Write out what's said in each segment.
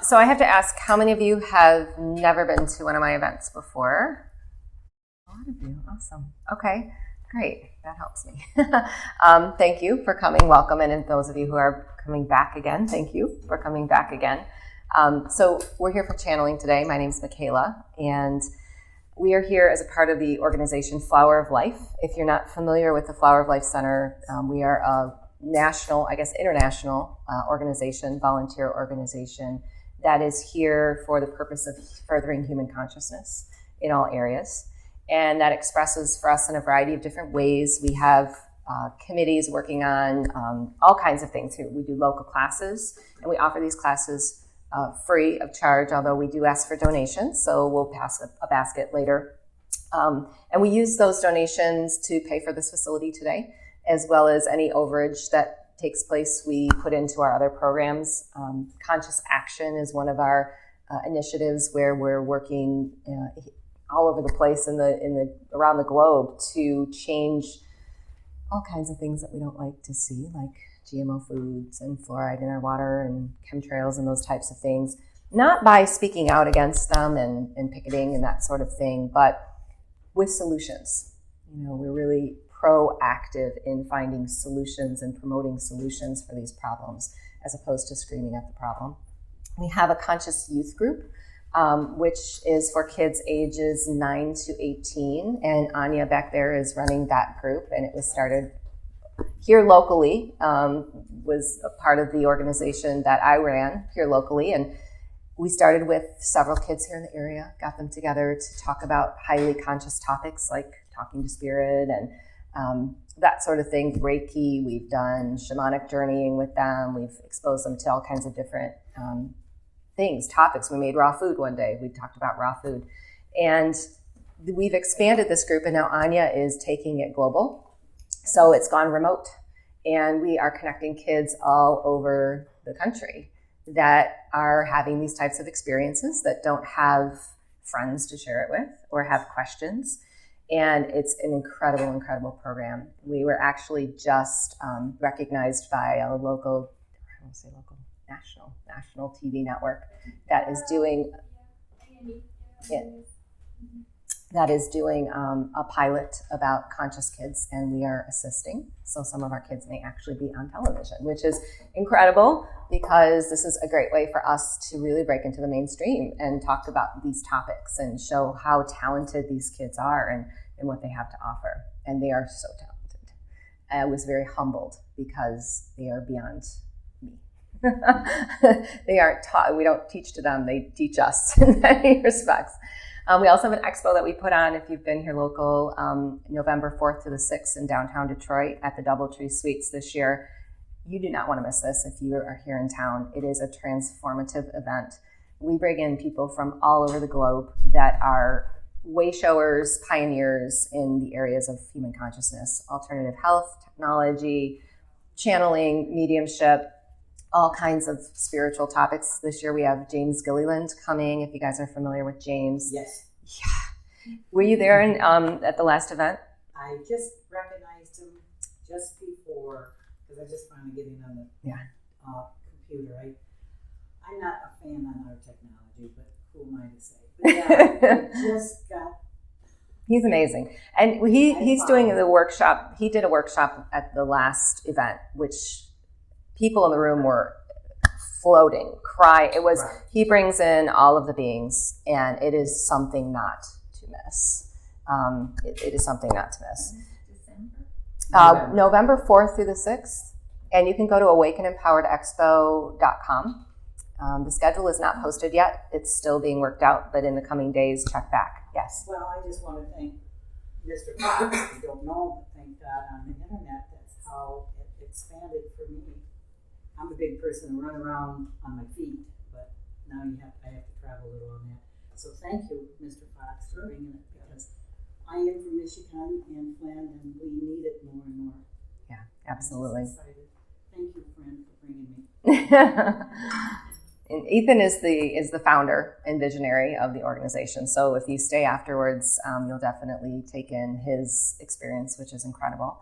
So I have to ask, how many of you have never been to one of my events before? A lot of you. Awesome. Okay, great. That helps me. Thank you for coming. Welcome. And those of you who are coming back again, thank you for coming back again. So we're here for channeling today. My name is Micheila, and we are here as a part of the organization Flower of Life. If you're not familiar with the Flower of Life Center, we are a national, international organization, volunteer organization that is here for the purpose of furthering human consciousness in all areas. And that expresses for us in a variety of different ways. We have committees working on all kinds of things here. We do local classes, and we offer these classes free of charge, although we do ask for donations, so we'll pass a basket later. And we use those donations to pay for this facility today, as well as any overage that takes place we put into our other programs. Conscious Action is one of our initiatives where we're working all over the place around the globe to change all kinds of things that we don't like to see, like GMO foods and fluoride in our water and chemtrails and those types of things. Not by speaking out against them and picketing and that sort of thing, but with solutions. We're really proactive in finding solutions and promoting solutions for these problems as opposed to screaming at the problem. We have a conscious youth group, which is for kids ages 9 to 18. And Anya back there is running that group, and it was started here locally, was a part of the organization that I ran here locally. And we started with several kids here in the area, got them together to talk about highly conscious topics like talking to spirit and that sort of thing. Reiki, we've done shamanic journeying with them. We've exposed them to all kinds of different things, topics. We made raw food one day. We talked about raw food. And we've expanded this group, and now Anya is taking it global. So it's gone remote. And we are connecting kids all over the country that are having these types of experiences that don't have friends to share it with or have questions. And it's an incredible, incredible program. We were actually just recognized by a national TV network that is doing a pilot about conscious kids, and we are assisting. So some of our kids may actually be on television, which is incredible because this is a great way for us to really break into the mainstream and talk about these topics and show how talented these kids are and what they have to offer. And they are so talented. I was very humbled because they are beyond me. They aren't taught. We don't teach to them. They teach us in many respects. We also have an expo that we put on, if you've been here local, November 4th to the 6th in downtown Detroit at the DoubleTree Suites this year. You do not want to miss this if you are here in town. It is a transformative event. We bring in people from all over the globe that are way showers, pioneers in the areas of human consciousness, alternative health, technology, channeling, mediumship, all kinds of spiritual topics. This year we have James Gilliland coming, if you guys are familiar with James. Yes. Yeah. Were you there at the last event? I just recognized him just before, because I just finally getting on the computer. I'm not a fan on our technology, but who am I to say? But yeah, I just got... He's amazing. And he's doing the workshop. He did a workshop at the last event, which people in the room were floating, crying. It was, right. He brings in all of the beings, and it is something not to miss. It is something not to miss. November 4th through the 6th. And you can go to awakenempoweredexpo.com. The schedule is not posted yet. It's still being worked out, but in the coming days, check back. Yes? Well, I just want to thank Mr. Fox. I don't know, but thank God on the internet. That's how it expanded for me. I'm a big person and run around on my feet, but now I have to travel a little on that. So thank you, Mr. Fox, for bringing it, because I am from Michigan and Flint, and we need it more and more. Yeah, absolutely. Thank you, friend, for bringing me. And Ethan is the founder and visionary of the organization. So if you stay afterwards, you'll definitely take in his experience, which is incredible.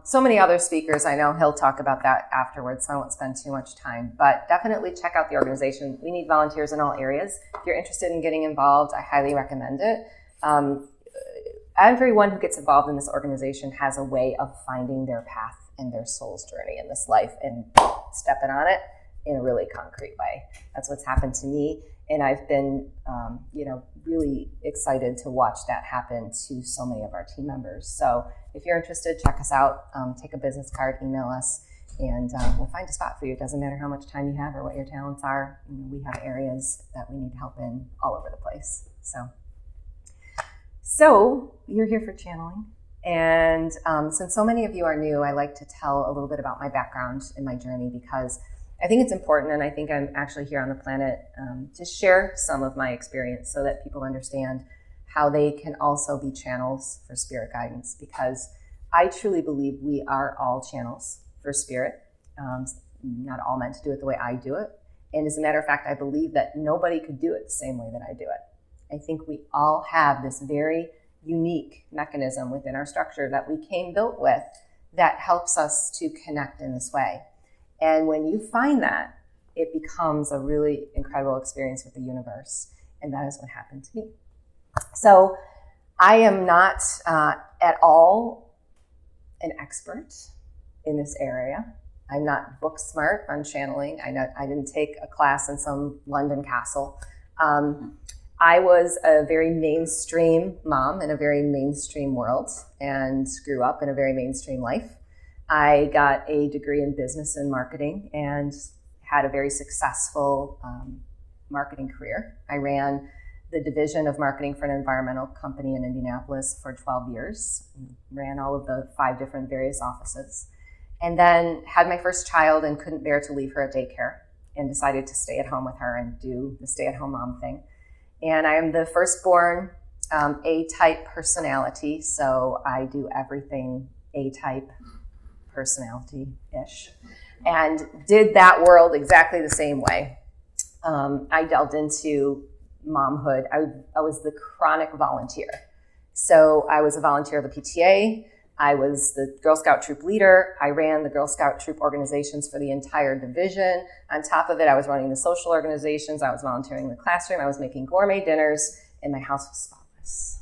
So many other speakers, I know he'll talk about that afterwards, so I won't spend too much time. But definitely check out the organization. We need volunteers in all areas. If you're interested in getting involved, I highly recommend it. Everyone who gets involved in this organization has a way of finding their path in their soul's journey in this life and stepping on it in a really concrete way. That's what's happened to me. And I've been, really excited to watch that happen to so many of our team members. So if you're interested, check us out. Take a business card, email us, and we'll find a spot for you. It doesn't matter how much time you have or what your talents are. We have areas that we need help in all over the place. So you're here for channeling. And since so many of you are new, I like to tell a little bit about my background and my journey, because I think it's important, and I think I'm actually here on the planet to share some of my experience so that people understand how they can also be channels for spirit guidance, because I truly believe we are all channels for spirit. Not all meant to do it the way I do it. And as a matter of fact, I believe that nobody could do it the same way that I do it. I think we all have this very unique mechanism within our structure that we came built with that helps us to connect in this way. And when you find that, it becomes a really incredible experience with the universe. And that is what happened to me. So I am not at all an expert in this area. I'm not book smart on channeling. I didn't take a class in some London castle. I was a very mainstream mom in a very mainstream world and grew up in a very mainstream life. I got a degree in business and marketing and had a very successful marketing career. I ran the division of marketing for an environmental company in Indianapolis for 12 years, ran all of the 5 different various offices, and then had my first child and couldn't bear to leave her at daycare and decided to stay at home with her and do the stay-at-home mom thing. And I am the firstborn A-type personality, so I do everything A-type personality-ish, and did that world exactly the same way. I delved into momhood. I was the chronic volunteer. So I was a volunteer of the PTA. I was the Girl Scout troop leader. I ran the Girl Scout troop organizations for the entire division. On top of it, I was running the social organizations. I was volunteering in the classroom. I was making gourmet dinners, and my house was spotless.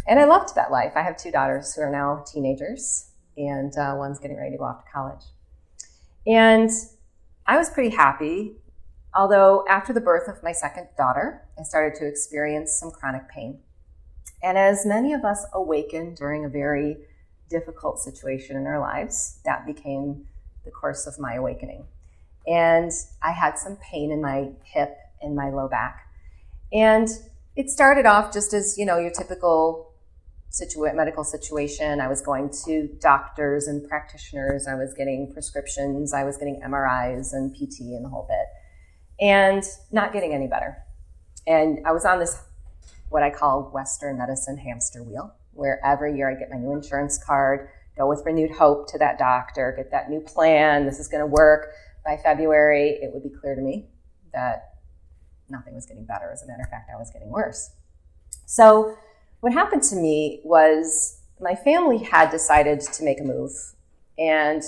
And I loved that life. I have 2 daughters who are now teenagers, and one's getting ready to go off to college. And I was pretty happy, although after the birth of my second daughter, I started to experience some chronic pain. And as many of us awaken during a very difficult situation in our lives, that became the course of my awakening. And I had some pain in my hip and my low back. And it started off just as, your typical medical situation. I was going to doctors and practitioners. I was getting prescriptions. I was getting MRIs and PT and the whole bit, and not getting any better. And I was on this, what I call Western medicine hamster wheel, where every year I get my new insurance card, go with renewed hope to that doctor, get that new plan. This is going to work. By February, it would be clear to me that nothing was getting better. As a matter of fact, I was getting worse. So what happened to me was my family had decided to make a move, and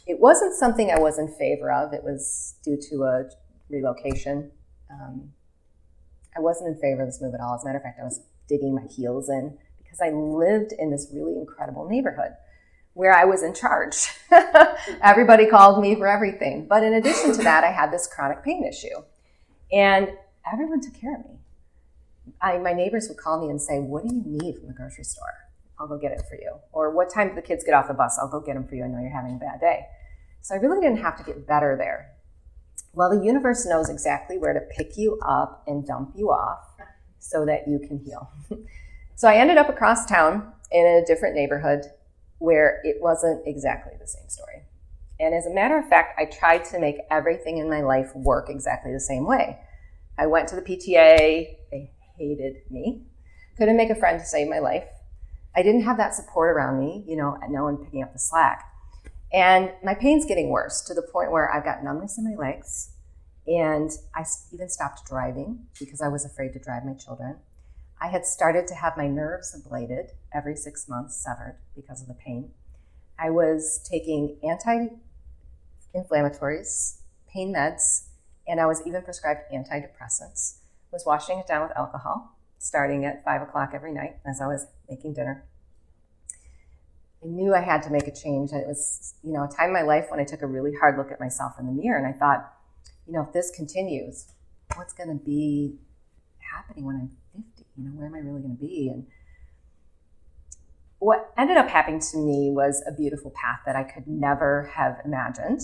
it wasn't something I was in favor of. It was due to a relocation. I wasn't in favor of this move at all. As a matter of fact, I was digging my heels in because I lived in this really incredible neighborhood where I was in charge. Everybody called me for everything. But in addition to that, I had this chronic pain issue, and everyone took care of me. My neighbors would call me and say, "What do you need from the grocery store? I'll go get it for you." Or, "What time do the kids get off the bus? I'll go get them for you. I know you're having a bad day." So I really didn't have to get better there. Well, the universe knows exactly where to pick you up and dump you off so that you can heal. So I ended up across town in a different neighborhood where it wasn't exactly the same story. And as a matter of fact, I tried to make everything in my life work exactly the same way. I went to the PTA. They hated me. Couldn't make a friend to save my life. I didn't have that support around me, no one picking up the slack. And my pain's getting worse to the point where I've got numbness in my legs, and I even stopped driving because I was afraid to drive my children. I had started to have my nerves ablated every 6 months, severed because of the pain. I was taking anti-inflammatories, pain meds, and I was even prescribed antidepressants. Was washing it down with alcohol, starting at 5 o'clock every night as I was making dinner. I knew I had to make a change. It was, a time in my life when I took a really hard look at myself in the mirror, and I thought, if this continues, what's going to be happening when I'm 50? Where am I really going to be? And what ended up happening to me was a beautiful path that I could never have imagined.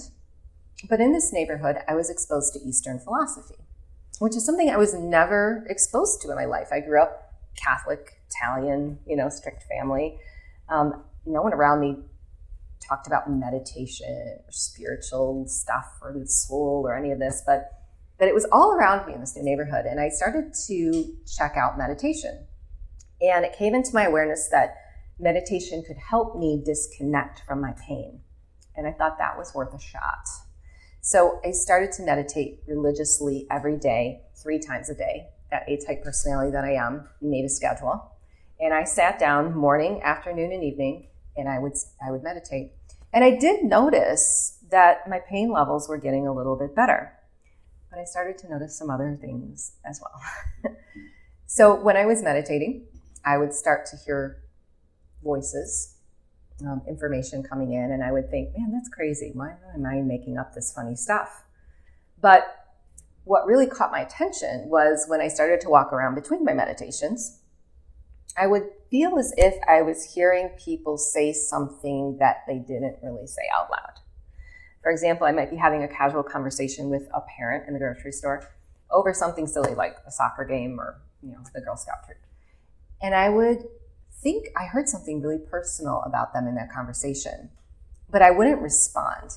But in this neighborhood, I was exposed to Eastern philosophy, which is something I was never exposed to in my life. I grew up Catholic, Italian, strict family. No one around me talked about meditation or spiritual stuff or the soul or any of this, but it was all around me in this new neighborhood. And I started to check out meditation. And it came into my awareness that meditation could help me disconnect from my pain. And I thought that was worth a shot. So I started to meditate religiously every day, 3 times a day. That A-type personality that I am, made a schedule. And I sat down morning, afternoon, and evening, and I would meditate. And I did notice that my pain levels were getting a little bit better. But I started to notice some other things as well. So when I was meditating, I would start to hear voices, information coming in, and I would think, man, that's crazy. Why am I making up this funny stuff? But what really caught my attention was when I started to walk around between my meditations, I would feel as if I was hearing people say something that they didn't really say out loud. For example, I might be having a casual conversation with a parent in the grocery store over something silly like a soccer game or, the Girl Scout troop. And I would think I heard something really personal about them in that conversation, but I wouldn't respond.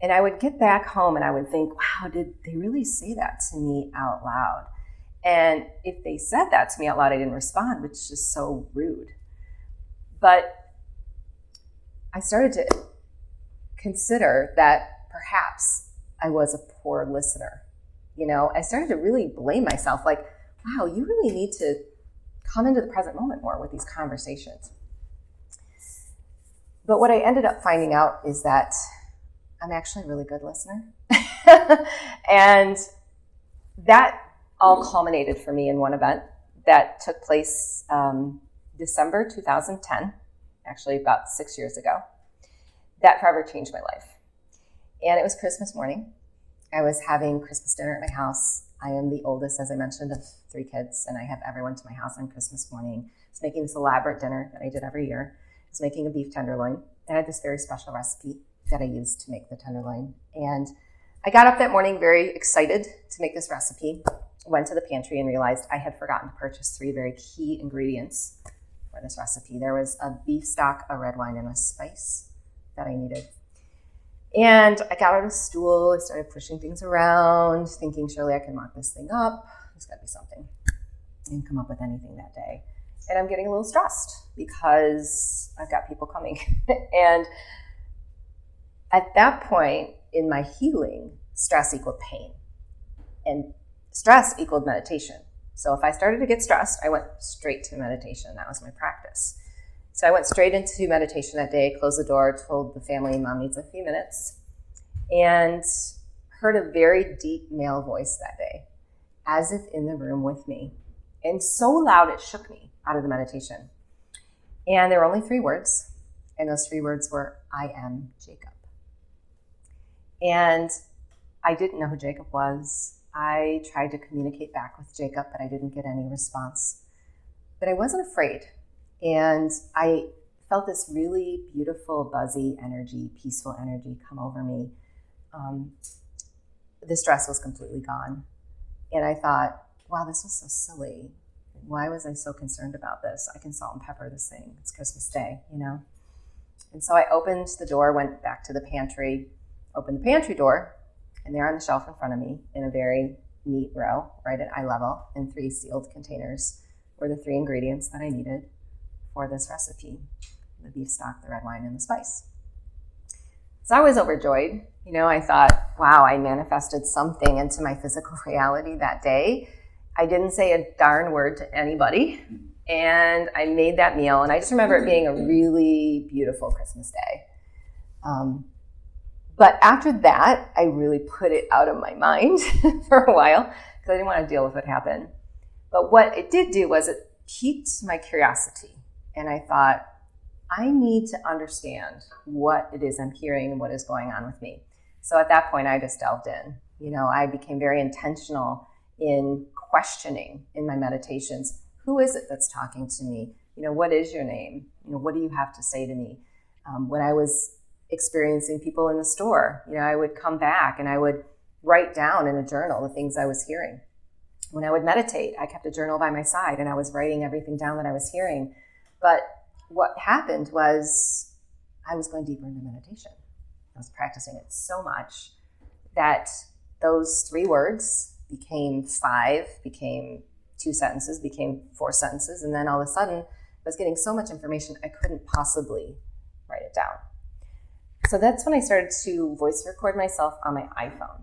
And I would get back home and I would think, wow, did they really say that to me out loud? And if they said that to me out loud, I didn't respond, which is just so rude. But I started to consider that perhaps I was a poor listener. I started to really blame myself, like, wow, you really need to come into the present moment more with these conversations. But what I ended up finding out is that I'm actually a really good listener. And that all culminated for me in one event that took place December 2010, actually about 6 years ago. That forever changed my life. And it was Christmas morning. I was having Christmas dinner at my house. I am the oldest, as I mentioned, of 3 kids, and I have everyone to my house on Christmas morning. I was making this elaborate dinner that I did every year. I was making a beef tenderloin. I had this very special recipe that I used to make the tenderloin. And I got up that morning very excited to make this recipe, went to the pantry and realized I had forgotten to purchase 3 very key ingredients for this recipe. There was a beef stock, a red wine, and a spice that I needed. And I got out a stool, I started pushing things around, thinking surely I can mark this thing up. There's got to be something. I didn't come up with anything that day. And I'm getting a little stressed because I've got people coming. And at that point in my healing, stress equaled pain. And stress equaled meditation. So if I started to get stressed, I went straight to meditation. That was my practice. So I went straight into meditation that day, closed the door, told the family Mom needs a few minutes, and heard a very deep male voice that day, as if in the room with me. And so loud it shook me out of the meditation. And there were only 3 words, and those 3 words were, I am Jacob. And I didn't know who Jacob was. I tried to communicate back with Jacob, but I didn't get any response. But I wasn't afraid. And I felt this really beautiful, buzzy energy, peaceful energy come over me. The stress was completely gone. And I thought, wow, this was so silly. Why was I so concerned about this? I can salt and pepper this thing. It's Christmas Day, And so I opened the door, went back to the pantry, opened the pantry door, and there on the shelf in front of me, in a very neat row, right at eye level, in 3 sealed containers, were the 3 ingredients that I needed for this recipe: the beef stock, the red wine, and the spice. So I was overjoyed. I thought, wow, I manifested something into my physical reality that day. I didn't say a darn word to anybody, and I made that meal, and I just remember it being a really beautiful Christmas day. But after that, I really put it out of my mind for a while because I didn't want to deal with what happened. But what it did do was it piqued my curiosity. And I thought, I need to understand what it is I'm hearing and what is going on with me. So at that point, I just delved in. I became very intentional in questioning in my meditations. Who is it that's talking to me? What is your name? What do you have to say to me? When I was experiencing people in the store, I would come back and I would write down in a journal the things I was hearing. When I would meditate, I kept a journal by my side and I was writing everything down that I was hearing. But what happened was I was going deeper into meditation. I was practicing it so much that those 3 words became 5, became 2 sentences, became 4 sentences. And then all of a sudden, I was getting so much information, I couldn't possibly write it down. So that's when I started to voice record myself on my iPhone,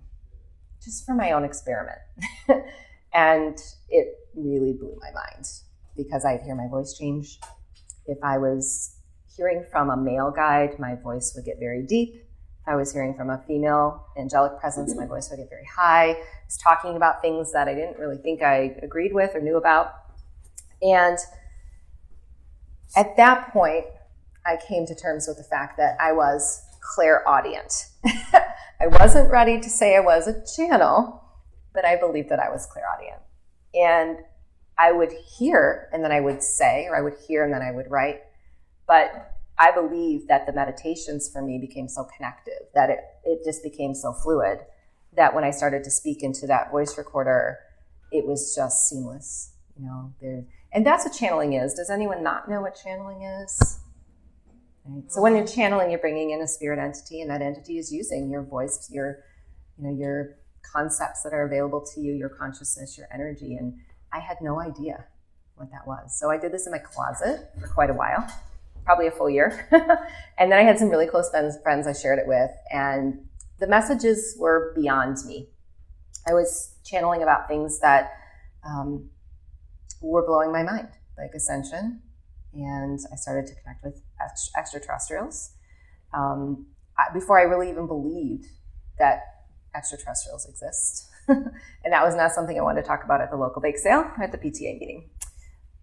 just for my own experiment. And it really blew my mind because I'd hear my voice change. If I was hearing from a male guide, my voice would get very deep. If I was hearing from a female angelic presence, my voice would get very high. I was talking about things that I didn't really think I agreed with or knew about. And at that point, I came to terms with the fact that I was clairaudient. I wasn't ready to say I was a channel, but I believed that I was clairaudient. And I would hear and then I would say, or I would hear and then I would write. But I believe that the meditations for me became so connective, that it just became so fluid, that when I started to speak into that voice recorder, it was just seamless. And that's what channeling is. Does anyone not know what channeling is? Right. So when you're channeling, you're bringing in a spirit entity, and that entity is using your voice, your concepts that are available to you, your consciousness, your energy. And I had no idea what that was. So I did this in my closet for quite a while, probably a full year. And then I had some really close friends I shared it with, and the messages were beyond me. I was channeling about things that were blowing my mind, like ascension. And I started to connect with extraterrestrials before I really even believed that extraterrestrials exist. And that was not something I wanted to talk about at the local bake sale or at the PTA meeting.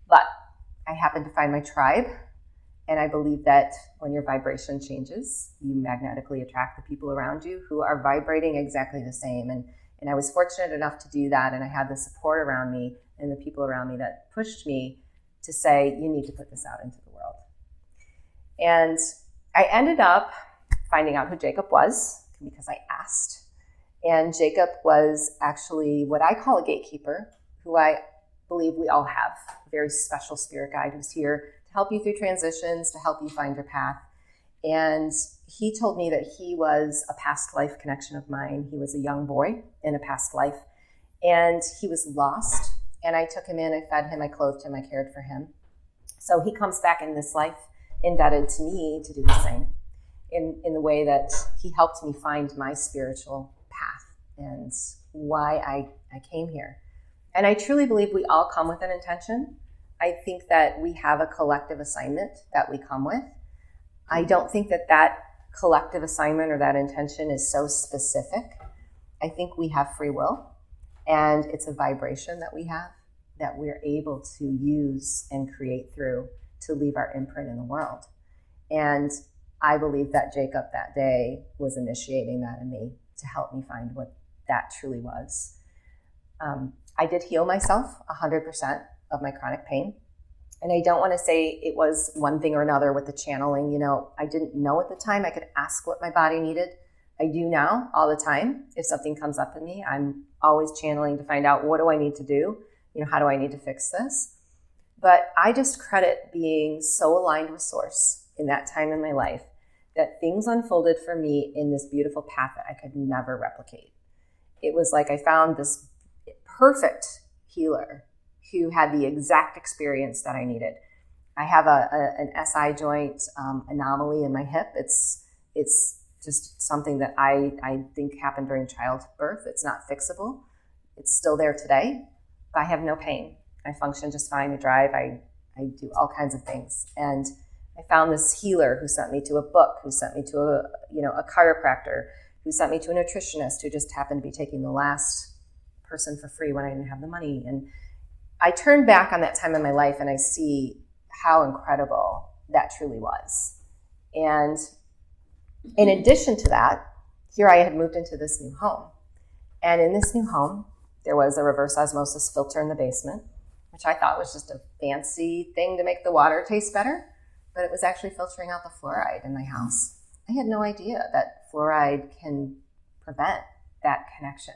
But I happened to find my tribe, and I believe that when your vibration changes, you magnetically attract the people around you who are vibrating exactly the same. And I was fortunate enough to do that, and I had the support around me and the people around me that pushed me to say, you need to put this out into the world. And I ended up finding out who Jacob was because I asked. And Jacob was actually what I call a gatekeeper, who I believe we all have, a very special spirit guide who's here to help you through transitions, to help you find your path. And he told me that he was a past life connection of mine. He was a young boy in a past life, and he was lost. And I took him in, I fed him, I clothed him, I cared for him. So he comes back in this life indebted to me to do the same in the way that he helped me find my spiritual path and why I came here. And I truly believe we all come with an intention. I think that we have a collective assignment that we come with. I don't think that collective assignment or that intention is so specific. I think we have free will, and it's a vibration that we have that we're able to use and create through to leave our imprint in the world. And I believe that Jacob that day was initiating that in me to help me find what that truly was. I did heal myself 100% of my chronic pain. And I don't want to say it was one thing or another with the channeling. I didn't know at the time. I could ask what my body needed. I do now all the time. If something comes up in me, I'm always channeling to find out, what do I need to do? How do I need to fix this? But I just credit being so aligned with Source in that time in my life that things unfolded for me in this beautiful path that I could never replicate. It was like I found this perfect healer who had the exact experience that I needed. I have an SI joint anomaly in my hip. It's just something that I think happened during childbirth. It's not fixable. It's still there today. I have no pain. I function just fine. I drive. I do all kinds of things. And I found this healer who sent me to a book, who sent me to a chiropractor, who sent me to a nutritionist who just happened to be taking the last person for free when I didn't have the money. And I turn back on that time in my life and I see how incredible that truly was. And in addition to that, here I had moved into this new home. And in this new home, there was a reverse osmosis filter in the basement, which I thought was just a fancy thing to make the water taste better, but it was actually filtering out the fluoride in my house. I had no idea that fluoride can prevent that connection,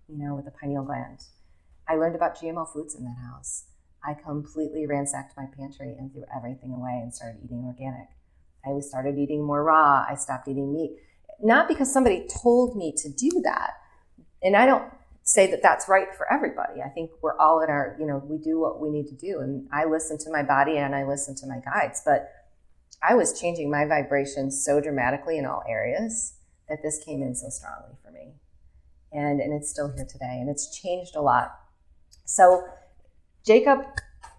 with the pineal gland. I learned about GMO foods in that house. I completely ransacked my pantry and threw everything away and started eating organic. I started eating more raw. I stopped eating meat. Not because somebody told me to do that. And I don't say that that's right for everybody. I think we're all in our, we do what we need to do. And I listen to my body and I listen to my guides. But I was changing my vibration so dramatically in all areas that this came in so strongly for me. And it's still here today. And it's changed a lot. So Jacob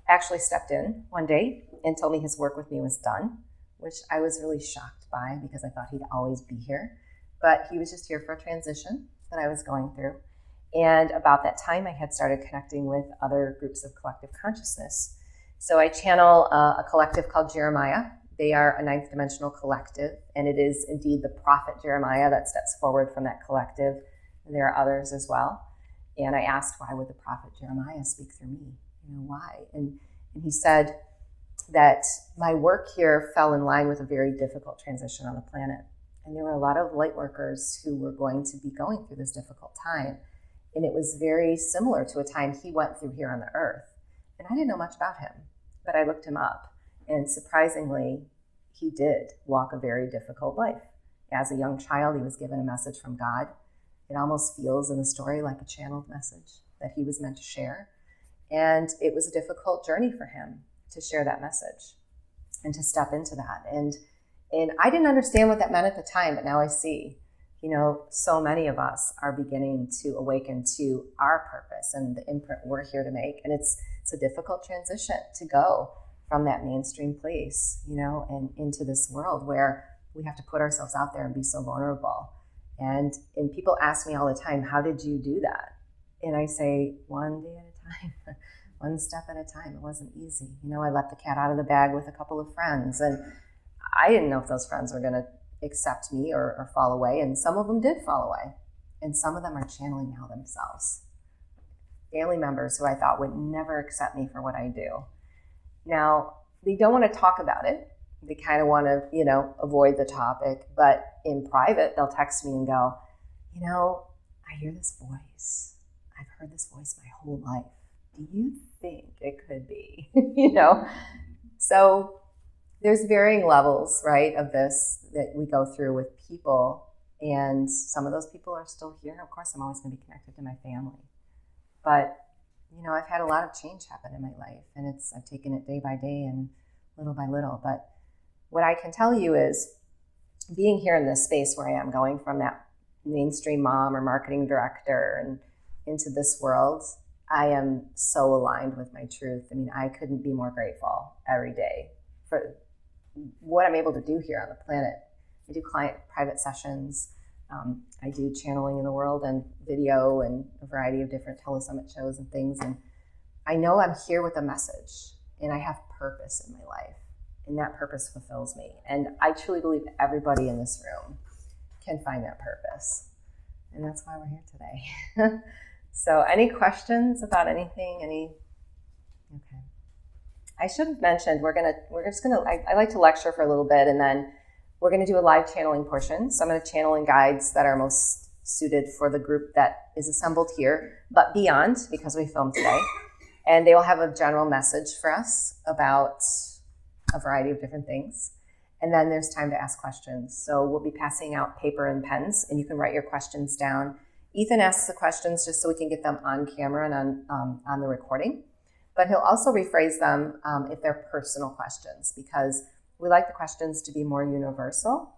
actually stepped in one day and told me his work with me was done, which I was really shocked by because I thought he'd always be here. But he was just here for a transition that I was going through. And about that time, I had started connecting with other groups of collective consciousness. So I channel a collective called Jeremiah. They are a ninth dimensional collective, and it is indeed the prophet Jeremiah that steps forward from that collective. And there are others as well. And I asked, why would the prophet Jeremiah speak through me? Why? And he said that my work here fell in line with a very difficult transition on the planet. And there were a lot of light workers who were going to be going through this difficult time. And it was very similar to a time he went through here on the earth. And I didn't know much about him, but I looked him up. And surprisingly, he did walk a very difficult life. As a young child, he was given a message from God. It almost feels in the story like a channeled message that he was meant to share. And it was a difficult journey for him to share that message and to step into that. And I didn't understand what that meant at the time, but now I see, so many of us are beginning to awaken to our purpose and the imprint we're here to make. And it's a difficult transition to go from that mainstream place, and into this world where we have to put ourselves out there and be so vulnerable. And people ask me all the time, how did you do that? And I say, one day at a time, one step at a time. It wasn't easy. I let the cat out of the bag with a couple of friends, and I didn't know if those friends were going to accept me or fall away. And some of them did fall away. And some of them are channeling now themselves. Family members who I thought would never accept me for what I do. Now, they don't want to talk about it. They kind of want to, avoid the topic. But in private, they'll text me and go, I hear this voice. I've heard this voice my whole life. Do you think it could be? So there's varying levels, right, of this that we go through with people. And some of those people are still here. Of course, I'm always going to be connected to my family. But, I've had a lot of change happen in my life. And I've taken it day by day and little by little. But what I can tell you is being here in this space where I am, going from that mainstream mom or marketing director and into this world, I am so aligned with my truth. I couldn't be more grateful every day for what I'm able to do here on the planet. I do client private sessions. I do channeling in the world and video and a variety of different telesummit shows and things. And I know I'm here with a message and I have purpose in my life. And that purpose fulfills me. And I truly believe everybody in this room can find that purpose. And that's why we're here today. So any questions about anything? Okay. I should have mentioned, I like to lecture for a little bit, and then we're going to do a live channeling portion. So I'm going to channel in guides that are most suited for the group that is assembled here, but beyond, because we filmed today. And they will have a general message for us about a variety of different things. And then there's time to ask questions. So we'll be passing out paper and pens, and you can write your questions down. Ethan asks the questions just so we can get them on camera and on the recording. But he'll also rephrase them if they're personal questions, because we like the questions to be more universal.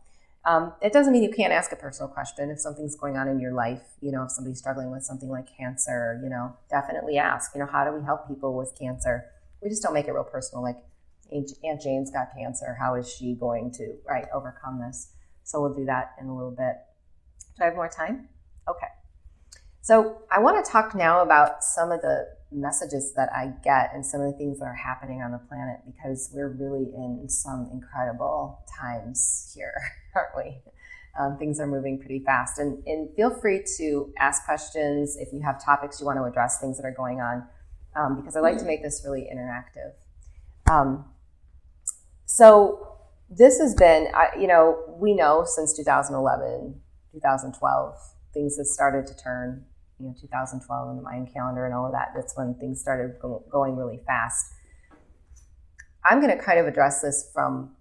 It doesn't mean you can't ask a personal question if something's going on in your life. If somebody's struggling with something like cancer, definitely ask, how do we help people with cancer? We just don't make it real personal, like, Aunt Jane's got cancer. How is she going to, right, overcome this? So we'll do that in a little bit. Do I have more time? Okay. So I want to talk now about some of the messages that I get and some of the things that are happening on the planet, because we're really in some incredible times here, aren't we? Things are moving pretty fast. And feel free to ask questions if you have topics you want to address, things that are going on, because I like to make this really interactive. So this has been, we know since 2011, 2012, things have started to turn, 2012 in the Mayan calendar and all of that. That's when things started going really fast. I'm going to kind of address this from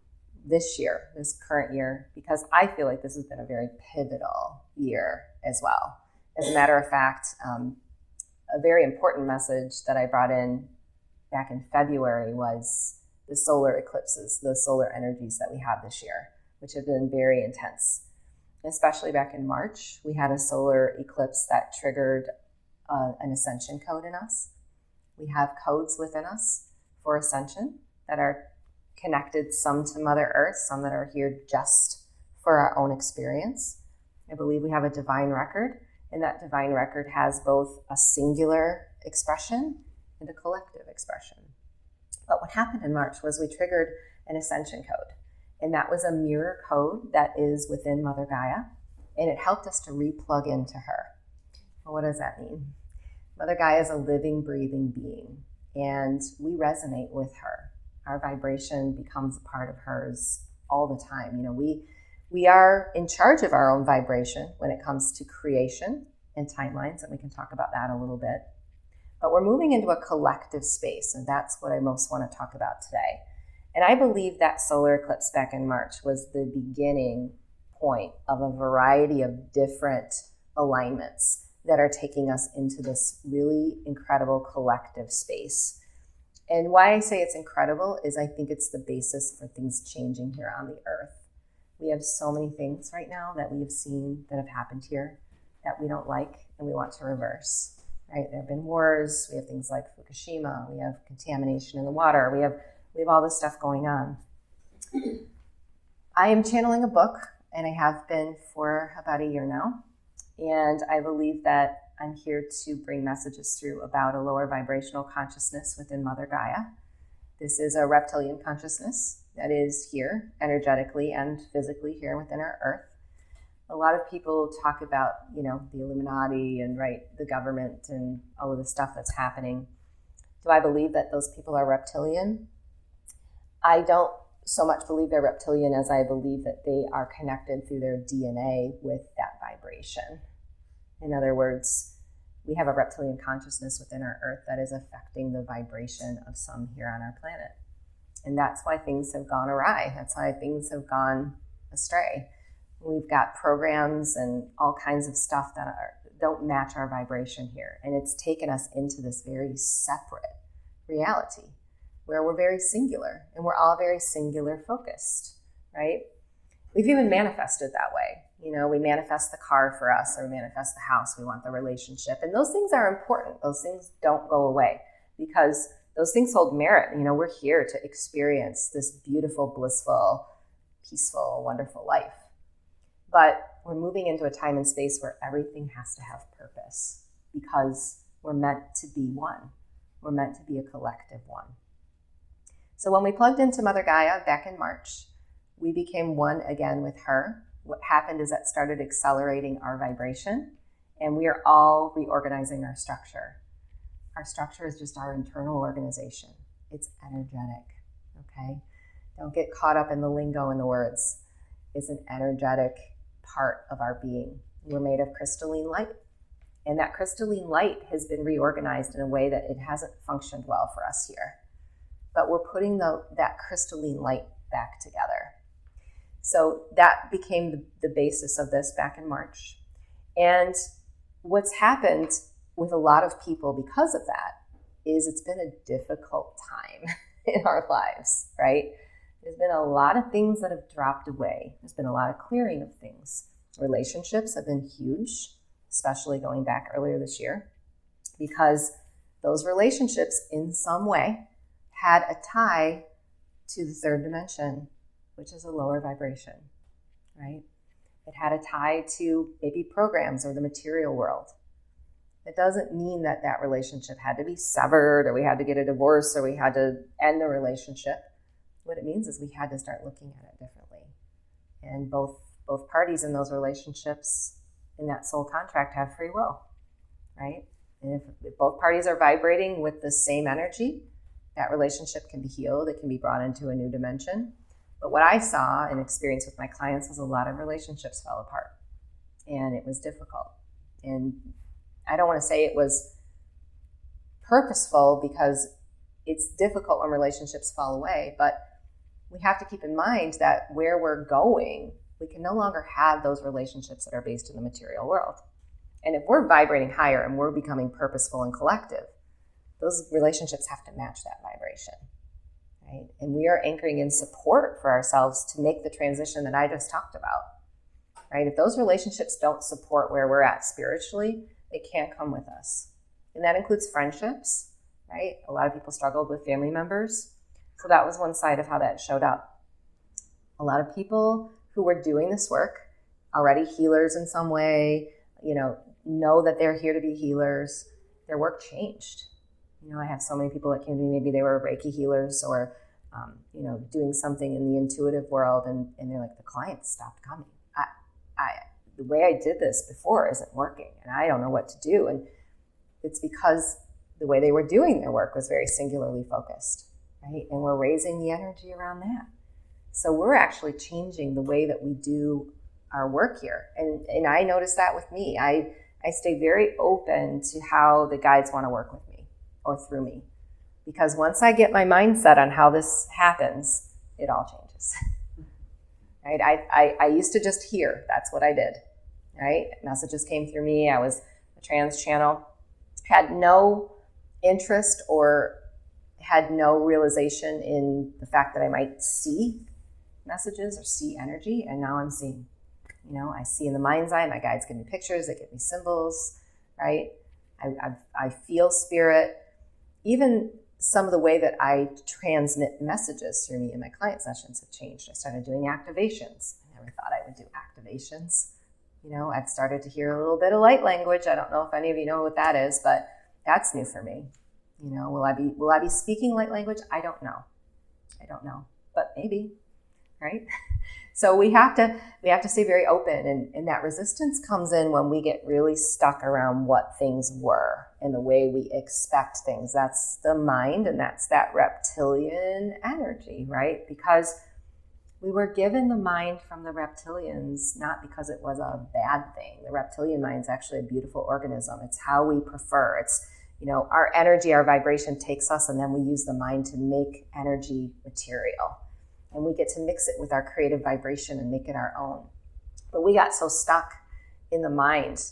this year, this current year, because I feel like this has been a very pivotal year as well. As a matter of fact, a very important message that I brought in back in February was the solar eclipses, the solar energies that we have this year, which have been very intense. Especially back in March, we had a solar eclipse that triggered an ascension code in us. We have codes within us for ascension that are connected, some to Mother Earth, some that are here just for our own experience. I believe we have a divine record, and that divine record has both a singular expression and a collective expression. But what happened in March was we triggered an ascension code. And that was a mirror code that is within Mother Gaia, and it helped us to re-plug into her. Well, what does that mean? Mother Gaia is a living, breathing being, and we resonate with her. Our vibration becomes a part of hers all the time. We are in charge of our own vibration when it comes to creation and timelines, and we can talk about that a little bit. But we're moving into a collective space, and that's what I most want to talk about today. And I believe that solar eclipse back in March was the beginning point of a variety of different alignments that are taking us into this really incredible collective space. And why I say it's incredible is I think it's the basis for things changing here on the earth. We have so many things right now that we have seen that have happened here that we don't like and we want to reverse, right? There have been wars. We have things like Fukushima. We have contamination in the water. We have all this stuff going on. I am channeling a book, and I have been for about a year now. And I believe that I'm here to bring messages through about a lower vibrational consciousness within Mother Gaia. This is a reptilian consciousness that is here energetically and physically here within our earth. A lot of people talk about, the Illuminati and, the government and all of the stuff that's happening. Do I believe that those people are reptilian? I don't so much believe they're reptilian as I believe that they are connected through their DNA with that vibration. In other words, we have a reptilian consciousness within our earth that is affecting the vibration of some here on our planet. And that's why things have gone awry. That's why things have gone astray. We've got programs and all kinds of stuff that don't match our vibration here. And it's taken us into this very separate reality where we're very singular and we're all very singular focused, right? We've even manifested that way. We manifest the car for us, or we manifest the house. We want the relationship. And those things are important. Those things don't go away because those things hold merit. We're here to experience this beautiful, blissful, peaceful, wonderful life. But we're moving into a time and space where everything has to have purpose because we're meant to be one. We're meant to be a collective one. So when we plugged into Mother Gaia back in March, we became one again with her. What happened is that started accelerating our vibration, and we are all reorganizing our structure. Our structure is just our internal organization. It's energetic, okay? Don't get caught up in the lingo and the words. It's an energetic part of our being. We're made of crystalline light, and that crystalline light has been reorganized in a way that it hasn't functioned well for us here. But we're putting that crystalline light back together. So that became the basis of this back in March. And what's happened with a lot of people because of that is it's been a difficult time in our lives, right? There's been a lot of things that have dropped away. There's been a lot of clearing of things. Relationships have been huge, especially going back earlier this year, because those relationships in some way had a tie to the third dimension, which is a lower vibration, right? It had a tie to maybe programs or the material world. It doesn't mean that that relationship had to be severed or we had to get a divorce or we had to end the relationship. What it means is we had to start looking at it differently. And both parties in those relationships in that soul contract have free will, right? And if both parties are vibrating with the same energy, that relationship can be healed. It can be brought into a new dimension. But what I saw and experienced with my clients was a lot of relationships fell apart. And it was difficult. And I don't want to say it was purposeful because it's difficult when relationships fall away, but we have to keep in mind that where we're going, we can no longer have those relationships that are based in the material world. And if we're vibrating higher and we're becoming purposeful and collective, those relationships have to match that vibration, right? And we are anchoring in support for ourselves to make the transition that I just talked about, right? If those relationships don't support where we're at spiritually, they can't come with us. And that includes friendships, right? A lot of people struggled with family members. So that was one side of how that showed up. A lot of people who were doing this work, already healers in some way, know that they're here to be healers, their work changed. I have so many people that came to me, maybe they were Reiki healers or, doing something in the intuitive world, and they're like, the clients stopped coming. The way I did this before isn't working, and I don't know what to do. And it's because the way they were doing their work was very singularly focused, right? And we're raising the energy around that. So we're actually changing the way that we do our work here. And I noticed that with me. I stay very open to how the guides want to work with me or through me. Because once I get my mindset on how this happens, it all changes. Right? I used to just hear. That's what I did. Right? Messages came through me. I was a trans channel. Had no interest or had no realization in the fact that I might see messages or see energy. And now I'm seeing. I see in the mind's eye. My guides give me pictures. They give me symbols. Right? I feel spirit. Even some of the way that I transmit messages through me in my client sessions have changed. I started doing activations. I never thought I would do activations. I've started to hear a little bit of light language. I don't know if any of you know what that is, but that's new for me. Will I be speaking light language? I don't know, but maybe, right? So we have to stay very open, and that resistance comes in when we get really stuck around what things were and the way we expect things. That's the mind, and that's that reptilian energy, right? Because we were given the mind from the reptilians, not because it was a bad thing. The reptilian mind is actually a beautiful organism. It's how we prefer. It's, our energy, our vibration takes us, and then we use the mind to make energy material. And we get to mix it with our creative vibration and make it our own. But we got so stuck in the mind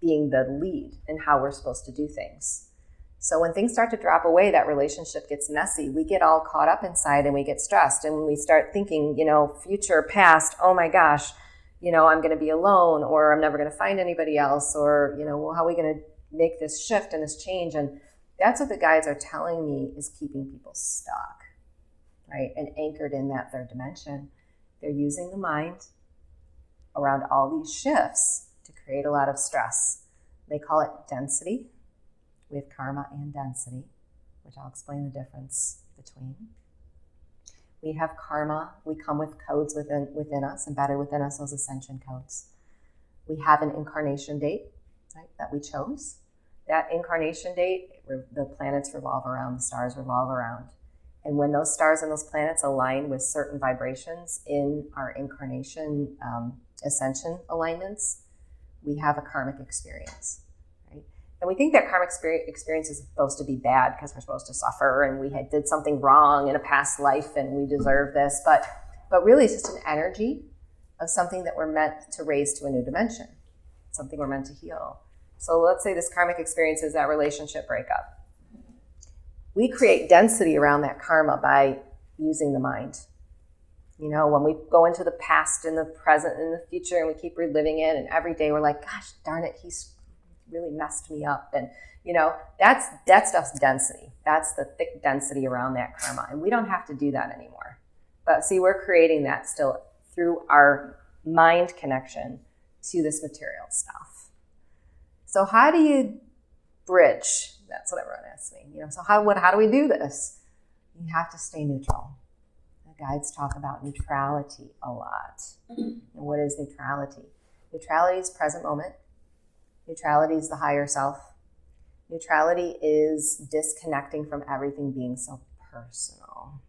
being the lead in how we're supposed to do things. So when things start to drop away, that relationship gets messy. We get all caught up inside and we get stressed. And when we start thinking, future, past, oh my gosh, I'm going to be alone, or I'm never going to find anybody else, or, well, how are we going to make this shift and this change? And that's what the guides are telling me is keeping people stuck, right? And anchored in that third dimension. They're using the mind around all these shifts to create a lot of stress. They call it density. We have karma and density, which I'll explain the difference between. We have karma. We come with codes within us, embedded within us, those ascension codes. We have an incarnation date, right, that we chose. That incarnation date, the planets revolve around, the stars revolve around. And when those stars and those planets align with certain vibrations in our incarnation ascension alignments, we have a karmic experience. And we think that karmic experience is supposed to be bad because we're supposed to suffer and we did something wrong in a past life and we deserve this. But really it's just an energy of something that we're meant to raise to a new dimension, something we're meant to heal. So let's say this karmic experience is that relationship breakup. We create density around that karma by using the mind. When we go into the past and the present and the future and we keep reliving it, and every day we're like, gosh darn it, he's really messed me up. And, that stuff's density. That's the thick density around that karma. And we don't have to do that anymore. But see, we're creating that still through our mind connection to this material stuff. So how do you bridge? That's what everyone asks me. So how do we do this? You have to stay neutral. The guides talk about neutrality a lot. And what is neutrality? Neutrality is present moment. Neutrality is the higher self. Neutrality is disconnecting from everything being so personal,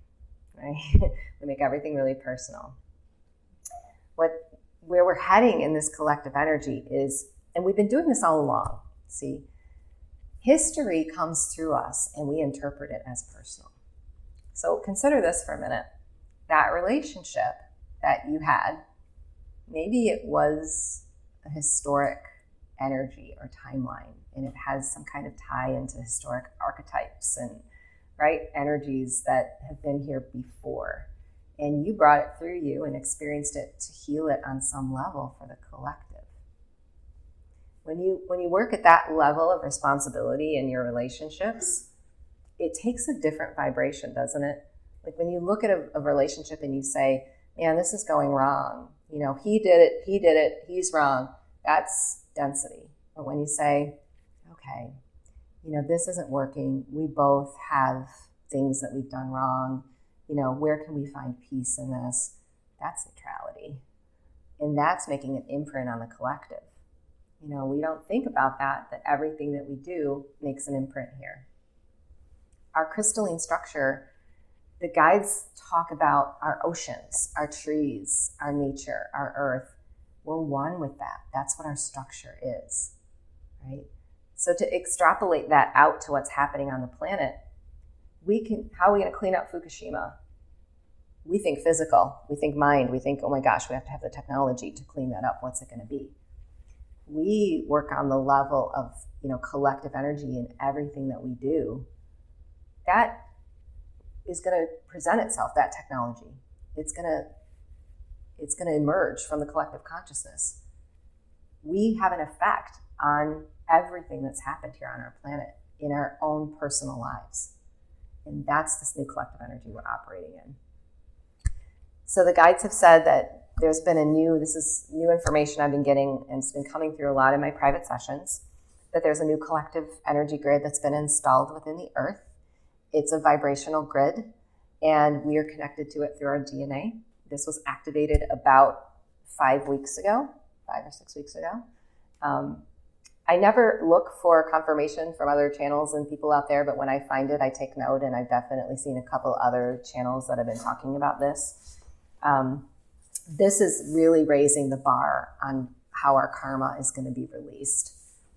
right? We make everything really personal. Where we're heading in this collective energy is, and we've been doing this all along, see, history comes through us and we interpret it as personal. So consider this for a minute. That relationship that you had, maybe it was a historic energy or timeline, and it has some kind of tie into historic archetypes and energies that have been here before. And you brought it through you and experienced it to heal it on some level for the collective. When you work at that level of responsibility in your relationships, it takes a different vibration, doesn't it? Like when you look at a relationship and you say, man, this is going wrong. He did it, he's wrong. That's density. But when you say, okay, this isn't working. We both have things that we've done wrong. Where can we find peace in this? That's neutrality. And that's making an imprint on the collective. We don't think about that everything that we do makes an imprint here. Our crystalline structure, the guides talk about our oceans, our trees, our nature, our earth. We're one with that. That's what our structure is, right? So to extrapolate that out to what's happening on the planet, how are we going to clean up Fukushima? We think physical, we think mind, we think, oh my gosh, we have to have the technology to clean that up. What's it going to be? We work on the level of, collective energy in everything that we do. That is going to present itself, that technology. It's going to emerge from the collective consciousness. We have an effect on everything that's happened here on our planet in our own personal lives. And that's this new collective energy we're operating in. So the guides have said that there's been this is new information I've been getting, and it's been coming through a lot in my private sessions, that there's a new collective energy grid that's been installed within the earth. It's a vibrational grid, and we are connected to it through our DNA. This was activated about 5 or 6 weeks ago. I never look for confirmation from other channels and people out there, but when I find it, I take note, and I've definitely seen a couple other channels that have been talking about this. This is really raising the bar on how our karma is going to be released.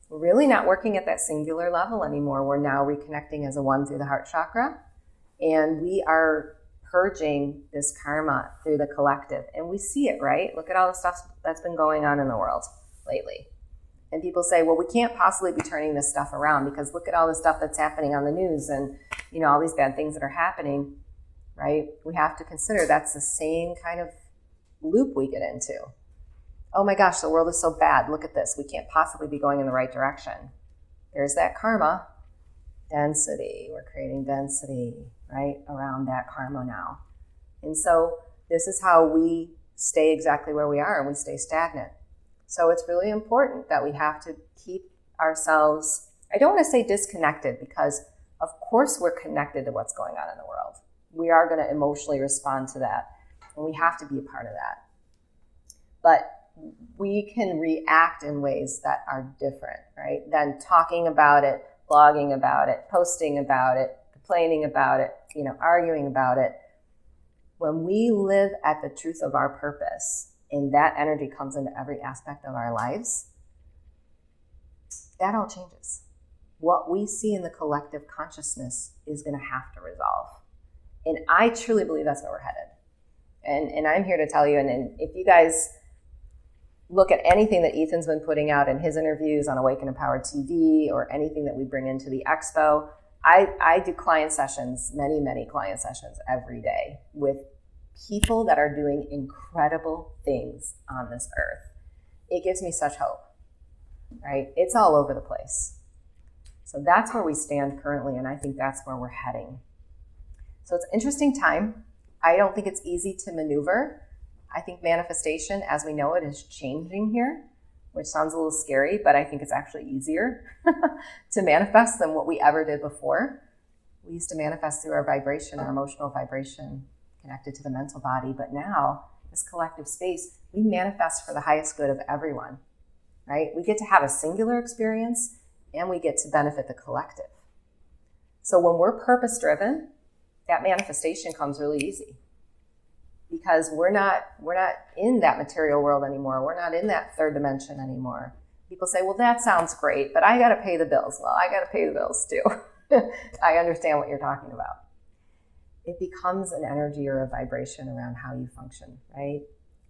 We're really not working at that singular level anymore. We're now reconnecting as a one through the heart chakra, and we are purging this karma through the collective. And we see it, right? Look at all the stuff that's been going on in the world lately. And people say, well, we can't possibly be turning this stuff around because look at all the stuff that's happening on the news and, all these bad things that are happening, right? We have to consider that's the same kind of loop we get into. Oh my gosh, the world is so bad. Look at this. We can't possibly be going in the right direction. There's that karma. Density. We're creating density, right, around that karma now. And so this is how we stay exactly where we are and we stay stagnant. So it's really important that we have to keep ourselves, I don't want to say disconnected, because of course we're connected to what's going on in the world. We are going to emotionally respond to that, and we have to be a part of that. But we can react in ways that are different, right, than talking about it, blogging about it, posting about it, complaining about it, arguing about it. When we live at the truth of our purpose, and that energy comes into every aspect of our lives, that all changes. What we see in the collective consciousness is going to have to resolve. And I truly believe that's where we're headed. And I'm here to tell you, and if you guys look at anything that Ethan's been putting out in his interviews on Awaken Empowered TV or anything that we bring into the expo, I do client sessions, many client sessions every day with people that are doing incredible things on this earth. It gives me such hope. right? It's all over the place. So that's where we stand currently, and I think that's where we're heading. So it's an interesting time. I don't think it's easy to maneuver. I think manifestation, as we know it, is changing here, which sounds a little scary, but I think it's actually easier to manifest than what we ever did before. We used to manifest through our vibration, our emotional vibration connected to the mental body, but now, this collective space, we manifest for the highest good of everyone, right? We get to have a singular experience, and we get to benefit the collective. So when we're purpose-driven, that manifestation comes really easy, because we're not in that material world anymore. We're not in that third dimension anymore. People say, well, that sounds great, but I got to pay the bills. Well, I got to pay the bills too. I understand what you're talking about. It becomes an energy or a vibration around how you function, right?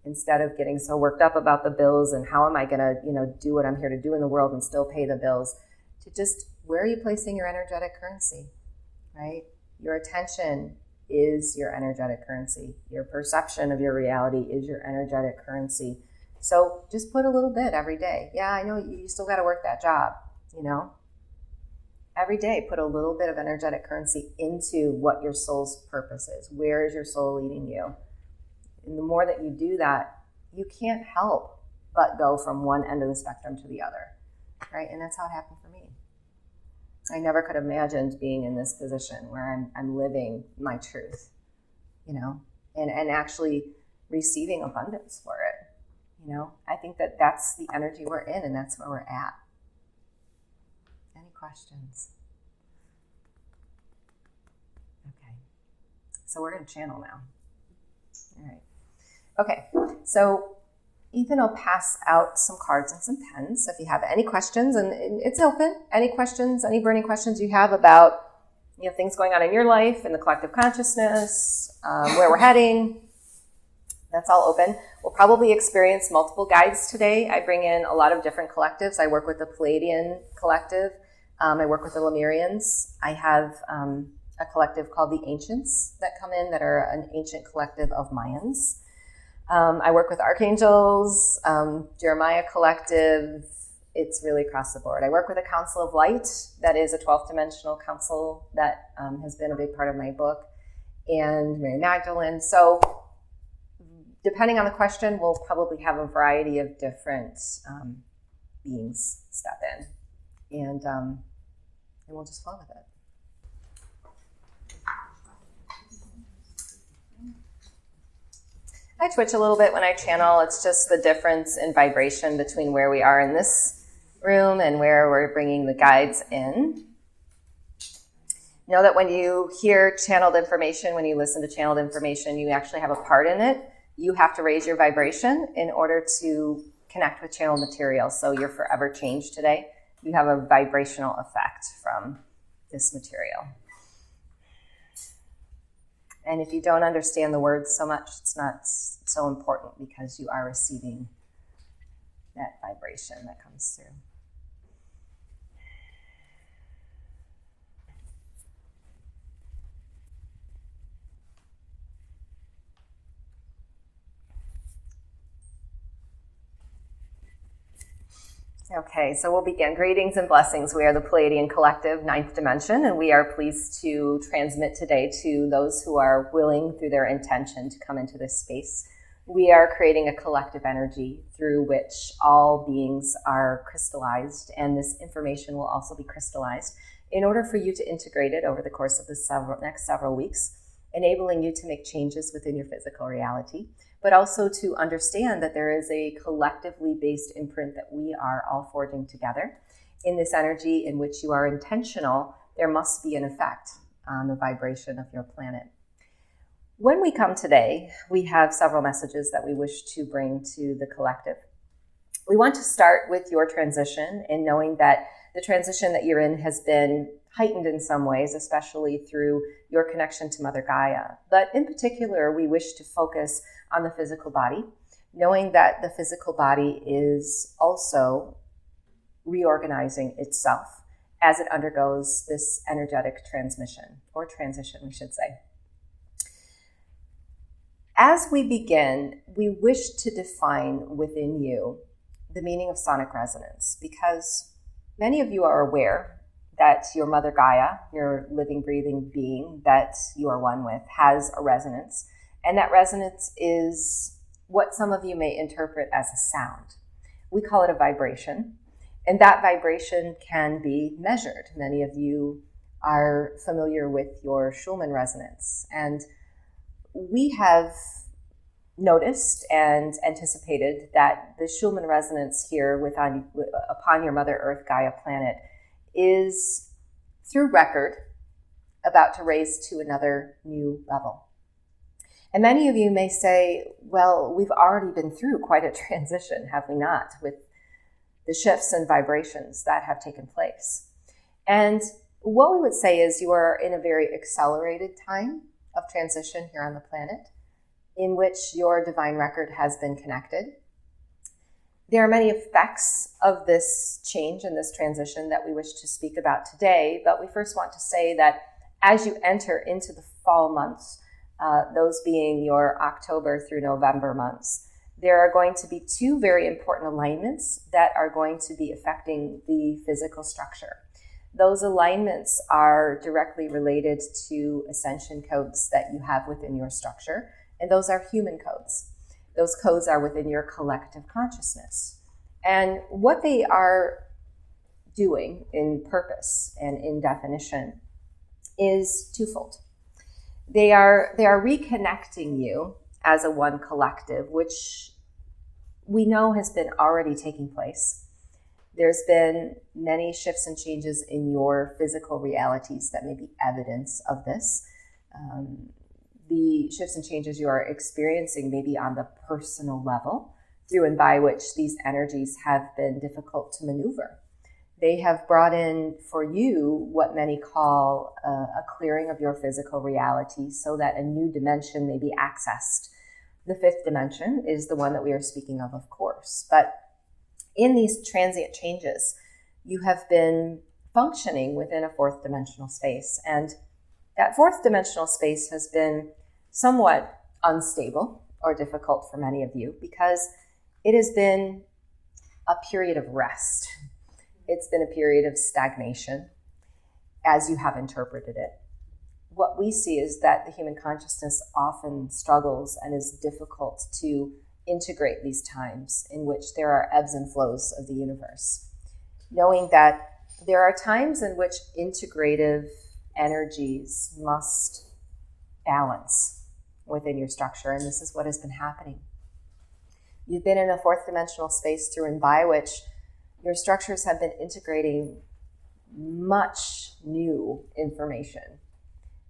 Instead of getting so worked up about the bills and how am I going to, do what I'm here to do in the world and still pay the bills, to just, where are you placing your energetic currency, right? Your attention is your energetic currency. Your perception of your reality is your energetic currency. So just put a little bit every day. Yeah, I know you still got to work that job, Every day, put a little bit of energetic currency into what your soul's purpose is. Where is your soul leading you? And the more that you do that, you can't help but go from one end of the spectrum to the other, right? And that's how it happened for me. I never could have imagined being in this position where I'm living my truth, and actually receiving abundance for it. I think that that's the energy we're in, and that's where we're at. Any questions? Okay. So we're going to channel now. All right. Okay. So Ethan will pass out some cards and some pens. So if you have any questions, and it's open, any questions, any burning questions you have about things going on in your life, in the collective consciousness, where we're heading, that's all open. We'll probably experience multiple guides today. I bring in a lot of different collectives. I work with the Pleiadian Collective. I work with the Lemurians. I have a collective called The Ancients that come in, that are an ancient collective of Mayans. I work with archangels, Jeremiah Collective. It's really across the board. I work with a Council of Light that is a 12th dimensional council that has been a big part of my book, and Mary Magdalene. So depending on the question, we'll probably have a variety of different beings step in, and we'll just flow with it. I twitch a little bit when I channel. It's just the difference in vibration between where we are in this room and where we're bringing the guides in. Know that when you hear channeled information, when you listen to channeled information, you actually have a part in it. You have to raise your vibration in order to connect with channeled material. So you're forever changed today. You have a vibrational effect from this material. And if you don't understand the words so much, it's not so important, because you are receiving that vibration that comes through. Okay, so we'll begin. Greetings and blessings. We are the Pleiadian Collective, 9th dimension, and we are pleased to transmit today to those who are willing, through their intention, to come into this space. We are creating a collective energy through which all beings are crystallized, and this information will also be crystallized in order for you to integrate it over the course of the next several weeks, enabling you to make changes within your physical reality, but also to understand that there is a collectively based imprint that we are all forging together. In this energy in which you are intentional, there must be an effect on the vibration of your planet. When we come today, we have several messages that we wish to bring to the collective. We want to start with your transition, and knowing that the transition that you're in has been heightened in some ways, especially through your connection to Mother Gaia. But in particular, we wish to focus on the physical body, knowing that the physical body is also reorganizing itself as it undergoes this energetic transmission, or transition, we should say. As we begin, we wish to define within you the meaning of sonic resonance, because many of you are aware that your Mother Gaia, your living, breathing being that you are one with, has a resonance. And that resonance is what some of you may interpret as a sound. We call it a vibration. And that vibration can be measured. Many of you are familiar with your Schumann resonance. And we have noticed and anticipated that the Schumann resonance here upon your Mother Earth Gaia planet is, through record, about to raise to another new level. And many of you may say, well, we've already been through quite a transition, have we not, with the shifts and vibrations that have taken place. And what we would say is you are in a very accelerated time of transition here on the planet, in which your divine record has been connected. There are many effects of this change and this transition that we wish to speak about today, but we first want to say that as you enter into the fall months, those being your October through November months, there are going to be two very important alignments that are going to be affecting the physical structure. Those alignments are directly related to ascension codes that you have within your structure, and those are human codes. Those codes are within your collective consciousness. And what they are doing in purpose and in definition is twofold. They are reconnecting you as a one collective, which we know has been already taking place. There's been many shifts and changes in your physical realities that may be evidence of this. The shifts and changes you are experiencing may be on the personal level, through and by which these energies have been difficult to maneuver. They have brought in for you what many call a clearing of your physical reality so that a new dimension may be accessed. The fifth dimension is the one that we are speaking of course. But in these transient changes, you have been functioning within a fourth dimensional space. And that fourth dimensional space has been somewhat unstable or difficult for many of you because it has been a period of rest. It's been a period of stagnation as you have interpreted it. What we see is that the human consciousness often struggles and is difficult to integrate these times in which there are ebbs and flows of the universe. Knowing that there are times in which integrative energies must balance within your structure, and this is what has been happening. You've been in a fourth dimensional space through and by which your structures have been integrating much new information.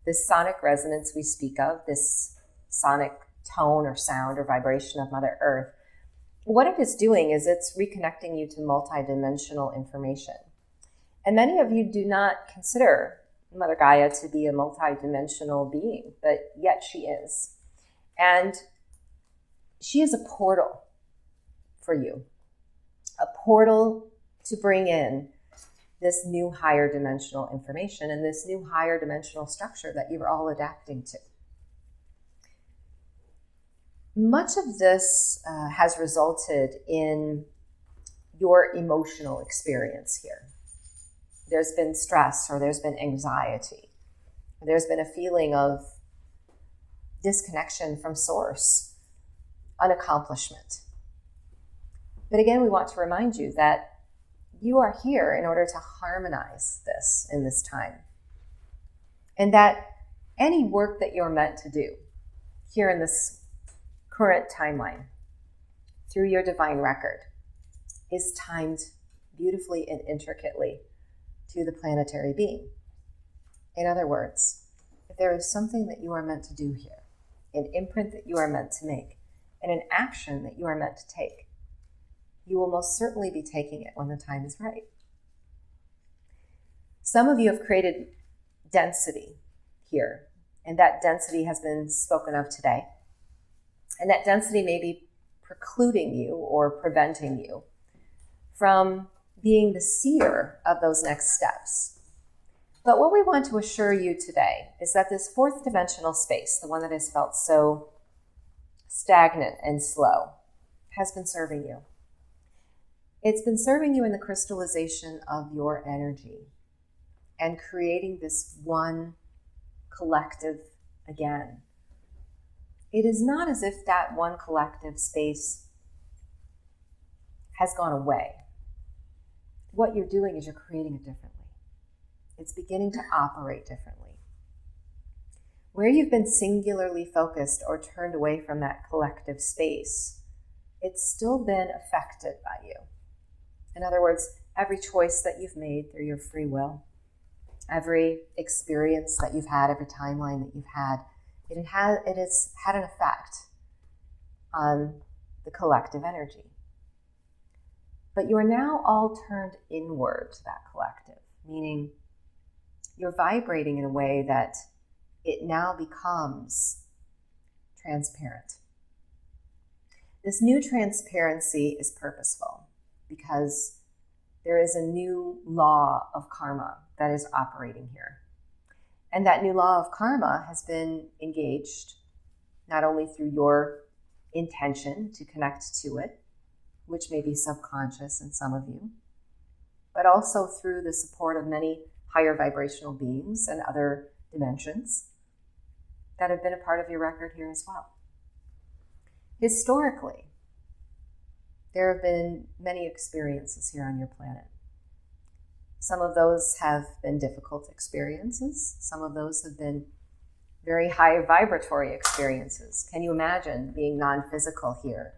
This sonic resonance we speak of, this sonic tone or sound or vibration of Mother Earth, what it is doing is it's reconnecting you to multidimensional information. And many of you do not consider Mother Gaia to be a multidimensional being, but yet she is. And she is a portal for you, a portal to bring in this new higher dimensional information and this new higher dimensional structure that you're all adapting to. Much of this has resulted in your emotional experience here. There's been stress, or there's been anxiety. There's been a feeling of disconnection from source, unaccomplishment. But again, we want to remind you that you are here in order to harmonize this in this time. And that any work that you're meant to do here in this current timeline through your divine record is timed beautifully and intricately to the planetary being. In other words, if there is something that you are meant to do here, an imprint that you are meant to make, and an action that you are meant to take, you will most certainly be taking it when the time is right. Some of you have created density here, and that density has been spoken of today. And that density may be precluding you or preventing you from being the seer of those next steps. But what we want to assure you today is that this fourth dimensional space, the one that has felt so stagnant and slow, has been serving you. It's been serving you in the crystallization of your energy and creating this one collective again. It is not as if that one collective space has gone away. What you're doing is you're creating it differently. It's beginning to operate differently. Where you've been singularly focused or turned away from that collective space, it's still been affected by you. In other words, every choice that you've made through your free will, every experience that you've had, every timeline that you've had, it has had an effect on the collective energy. But you are now all turned inward to that collective, meaning you're vibrating in a way that it now becomes transparent. This new transparency is purposeful because there is a new law of karma that is operating here. And that new law of karma has been engaged not only through your intention to connect to it, which may be subconscious in some of you, but also through the support of many higher vibrational beings and other dimensions that have been a part of your record here as well. Historically, there have been many experiences here on your planet. Some of those have been difficult experiences. Some of those have been very high vibratory experiences. Can you imagine being non-physical here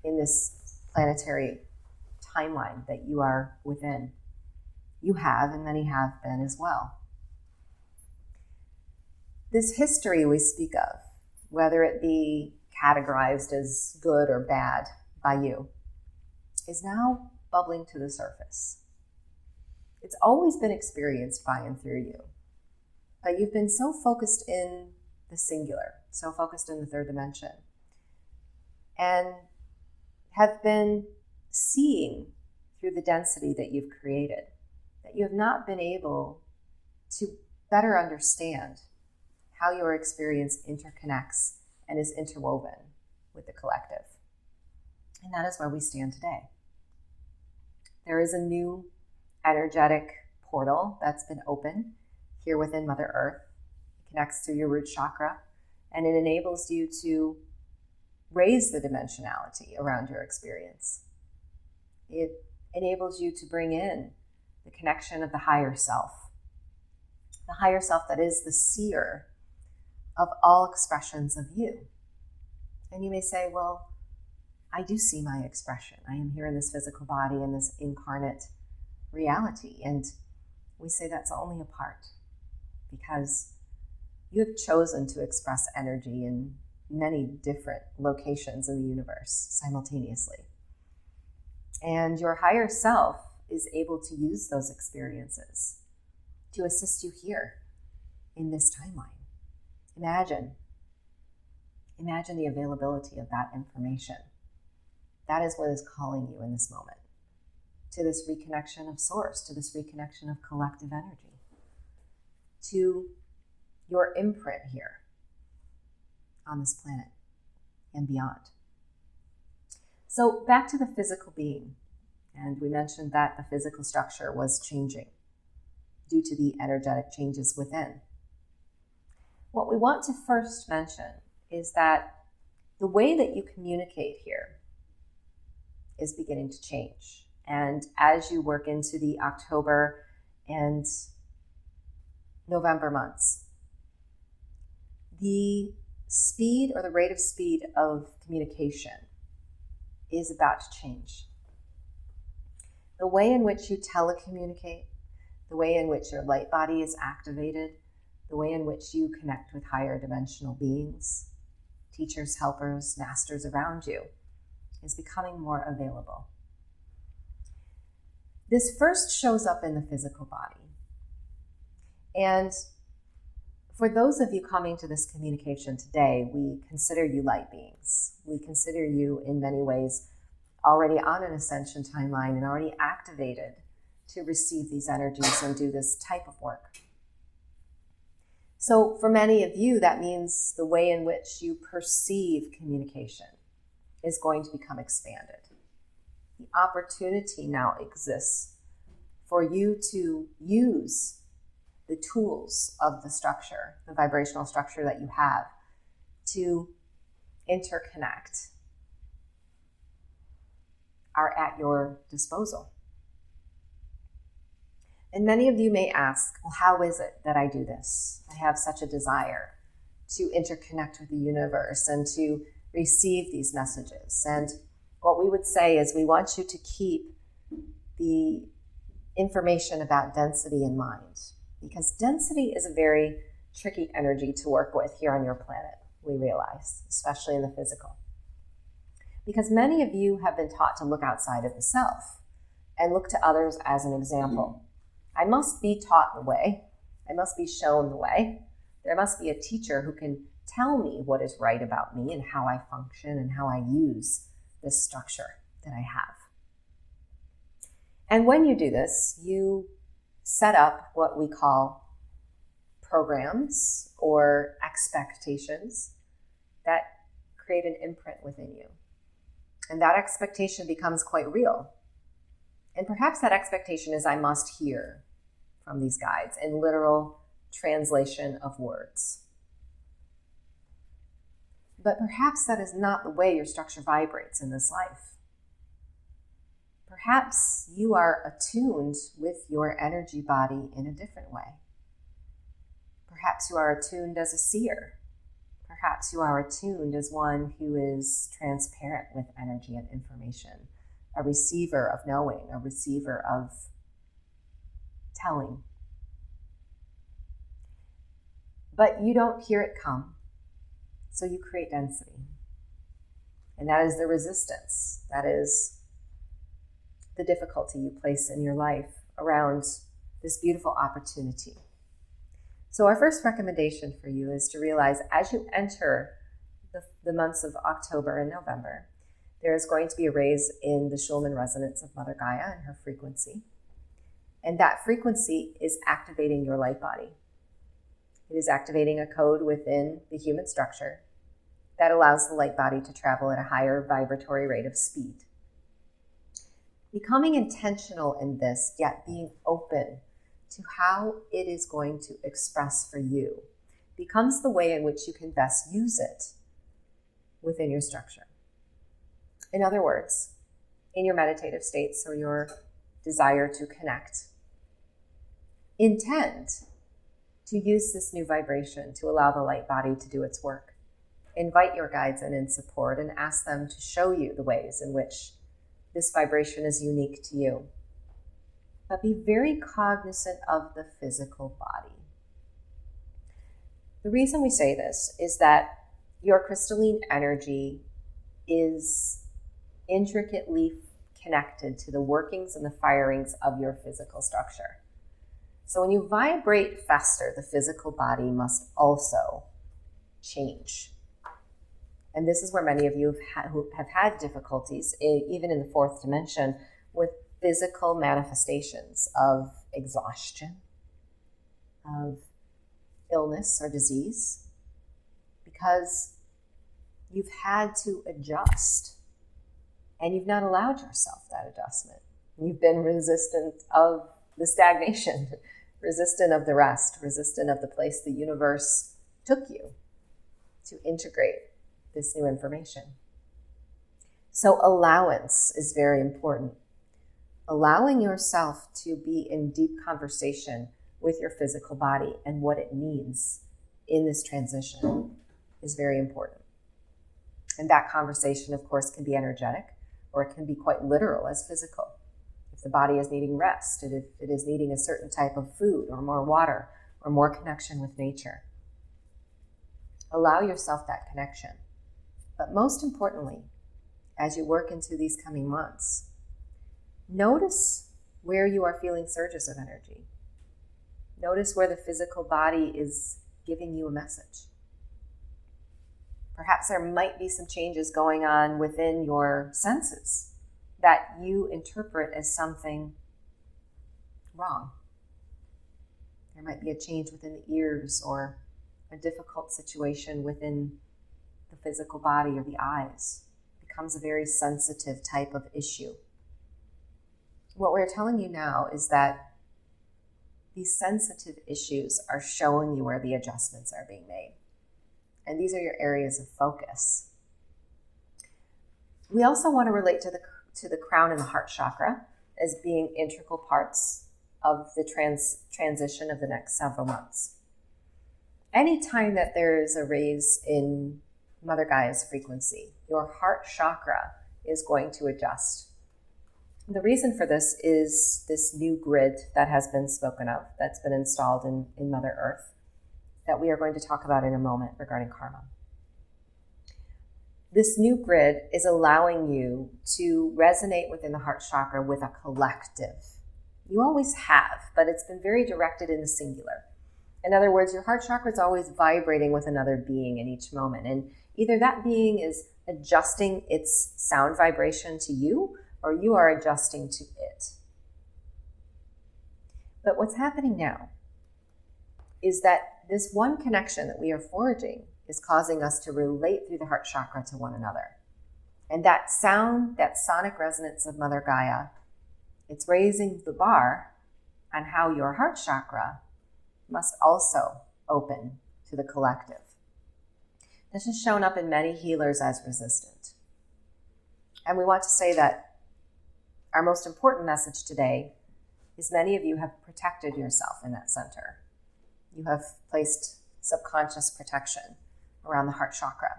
in this planetary timeline that you are within? You have, and many have been as well. This history we speak of, whether it be categorized as good or bad by you, is now bubbling to the surface. It's always been experienced by and through you, but you've been so focused in the singular, so focused in the third dimension, and have been seeing through the density that you've created, that you have not been able to better understand how your experience interconnects and is interwoven with the collective. And that is where we stand today. There is a new energetic portal that's been opened here within Mother Earth. It connects to your root chakra, and it enables you to raise the dimensionality around your experience. It enables you to bring in the connection of the higher self that is the seer of all expressions of you. And you may say, well, I do see my expression. I am here in this physical body, in this incarnate reality. And we say that's only a part, because you have chosen to express energy in many different locations in the universe simultaneously. And your higher self is able to use those experiences to assist you here in this timeline. Imagine the availability of that information. That is what is calling you in this moment, to this reconnection of source, to this reconnection of collective energy, to your imprint here on this planet and beyond. So back to the physical being. And we mentioned that the physical structure was changing due to the energetic changes within. What we want to first mention is that the way that you communicate here is beginning to change. And as you work into the October and November months, the speed or the rate of speed of communication is about to change. The way in which you telecommunicate, the way in which your light body is activated, the way in which you connect with higher dimensional beings, teachers, helpers, masters around you, is becoming more available. This first shows up in the physical body. And for those of you coming to this communication today, we consider you light beings. We consider you in many ways already on an ascension timeline and already activated to receive these energies and do this type of work. So for many of you, that means the way in which you perceive communication is going to become expanded. the opportunity now exists for you to use the tools of the structure, the vibrational structure that you have, to interconnect, are at your disposal. And many of you may ask, well, how is it that I do this? I have such a desire to interconnect with the universe and to receive these messages. And what we would say is we want you to keep the information about density in mind, because density is a very tricky energy to work with here on your planet, we realize, especially in the physical. Because many of you have been taught to look outside of the self and look to others as an example. I must be taught the way. I must be shown the way. There must be a teacher who can tell me what is right about me and how I function and how I use this structure that I have. And when you do this, you set up what we call programs or expectations that create an imprint within you. And that expectation becomes quite real. And perhaps that expectation is I must hear from these guides in literal translation of words. But perhaps that is not the way your structure vibrates in this life. Perhaps you are attuned with your energy body in a different way. Perhaps you are attuned as a seer. Perhaps you are attuned as one who is transparent with energy and information, a receiver of knowing, a receiver of telling. But you don't hear it come, so you create density. And that is the resistance. That is the difficulty you place in your life around this beautiful opportunity. So our first recommendation for you is to realize as you enter the months of October and November, there is going to be a raise in the Schumann resonance of Mother Gaia and her frequency. And that frequency is activating your light body. It is activating a code within the human structure that allows the light body to travel at a higher vibratory rate of speed. Becoming intentional in this, yet being open to how it is going to express for you, becomes the way in which you can best use it within your structure. In other words, in your meditative states or your desire to connect, intend to use this new vibration to allow the light body to do its work. Invite your guides in support and ask them to show you the ways in which this vibration is unique to you. But be very cognizant of the physical body. The reason we say this is that your crystalline energy is intricately connected to the workings and the firings of your physical structure. So when you vibrate faster, the physical body must also change. And this is where many of you who have had difficulties, even in the fourth dimension, with physical manifestations of exhaustion, of illness or disease, because you've had to adjust and you've not allowed yourself that adjustment. You've been resistant of the stagnation, resistant of the rest, resistant of the place the universe took you to integrate this new information. So allowance is very important. Allowing yourself to be in deep conversation with your physical body and what it needs in this transition is very important. And that conversation, of course, can be energetic, or it can be quite literal as physical. If the body is needing rest, if it is needing a certain type of food or more water or more connection with nature. Allow yourself that connection. But most importantly, as you work into these coming months, notice where you are feeling surges of energy. Notice where the physical body is giving you a message. Perhaps there might be some changes going on within your senses that you interpret as something wrong. There might be a change within the ears or a difficult situation within the physical body or the eyes. It becomes a very sensitive type of issue. what we're telling you now is that these sensitive issues are showing you where the adjustments are being made. And these are your areas of focus. We also want to relate to the crown and the heart chakra as being integral parts of the transition of the next several months. Anytime that there is a raise in Mother Gaia's frequency, your heart chakra is going to adjust. The reason for this is this new grid that has been spoken of, that's been installed in Mother Earth, that we are going to talk about in a moment regarding karma. This new grid is allowing you to resonate within the heart chakra with a collective. You always have, but it's been very directed in the singular. In other words, your heart chakra is always vibrating with another being in each moment. And either that being is adjusting its sound vibration to you, or you are adjusting to it. But what's happening now is that this one connection that we are forging is causing us to relate through the heart chakra to one another. And that sound, that sonic resonance of Mother Gaia, it's raising the bar on how your heart chakra must also open to the collective. This has shown up in many healers as resistant. And we want to say that our most important message today is many of you have protected yourself in that center. You have placed subconscious protection around the heart chakra.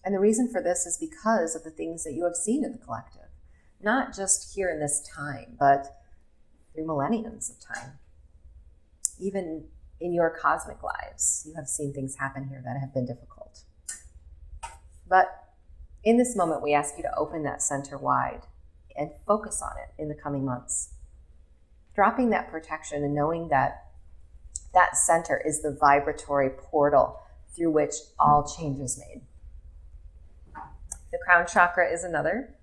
And the reason for this is because of the things that you have seen in the collective, not just here in this time, but through millenniums of time. Even in your cosmic lives, you have seen things happen here that have been difficult. But in this moment, we ask you to open that center wide and focus on it in the coming months. Dropping that protection and knowing that that center is the vibratory portal through which all change is made. The crown chakra is another,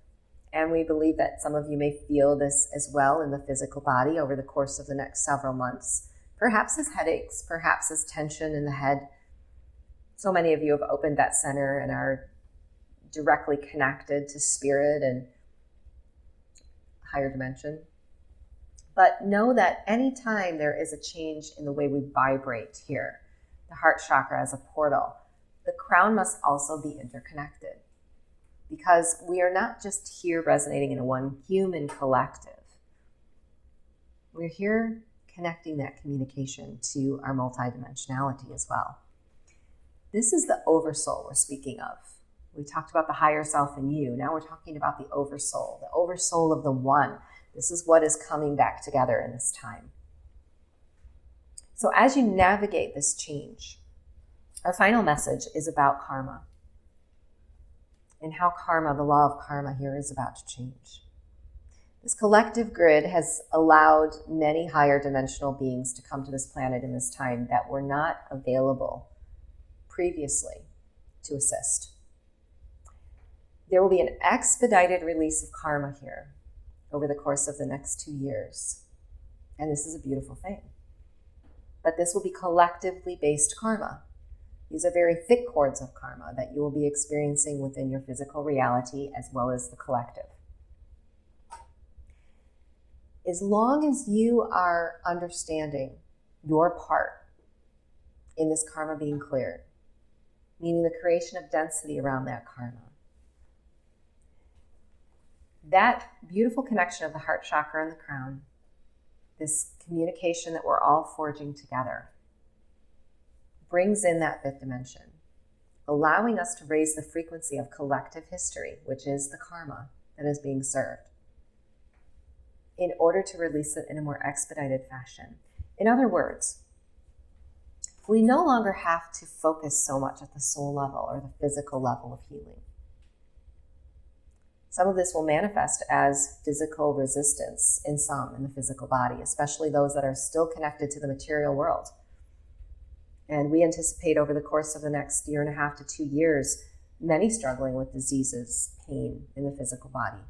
and we believe that some of you may feel this as well in the physical body over the course of the next several months. Perhaps as headaches, perhaps as tension in the head. So many of you have opened that center and are directly connected to spirit and higher dimension. But know that anytime there is a change in the way we vibrate here, the heart chakra as a portal, the crown must also be interconnected. Because we are not just here resonating in a one human collective. We're here connecting that communication to our multidimensionality as well. This is the oversoul we're speaking of. We talked about the higher self in you. Now we're talking about the oversoul of the one. This is what is coming back together in this time. So as you navigate this change, our final message is about karma and how karma, the law of karma here, is about to change. This collective grid has allowed many higher dimensional beings to come to this planet in this time that were not available previously to assist. There will be an expedited release of karma here over the course of the next 2 years. And this is a beautiful thing. But this will be collectively based karma. These are very thick cords of karma that you will be experiencing within your physical reality as well as the collective. As long as you are understanding your part in this karma being cleared, meaning the creation of density around that karma, that beautiful connection of the heart chakra and the crown, this communication that we're all forging together, brings in that fifth dimension, allowing us to raise the frequency of collective history, which is the karma that is being served, in order to release it in a more expedited fashion. In other words, we no longer have to focus so much at the soul level or the physical level of healing. Some of this will manifest as physical resistance in the physical body, especially those that are still connected to the material world. And we anticipate over the course of the next 1.5 to 2 years, many struggling with diseases, pain in the physical body.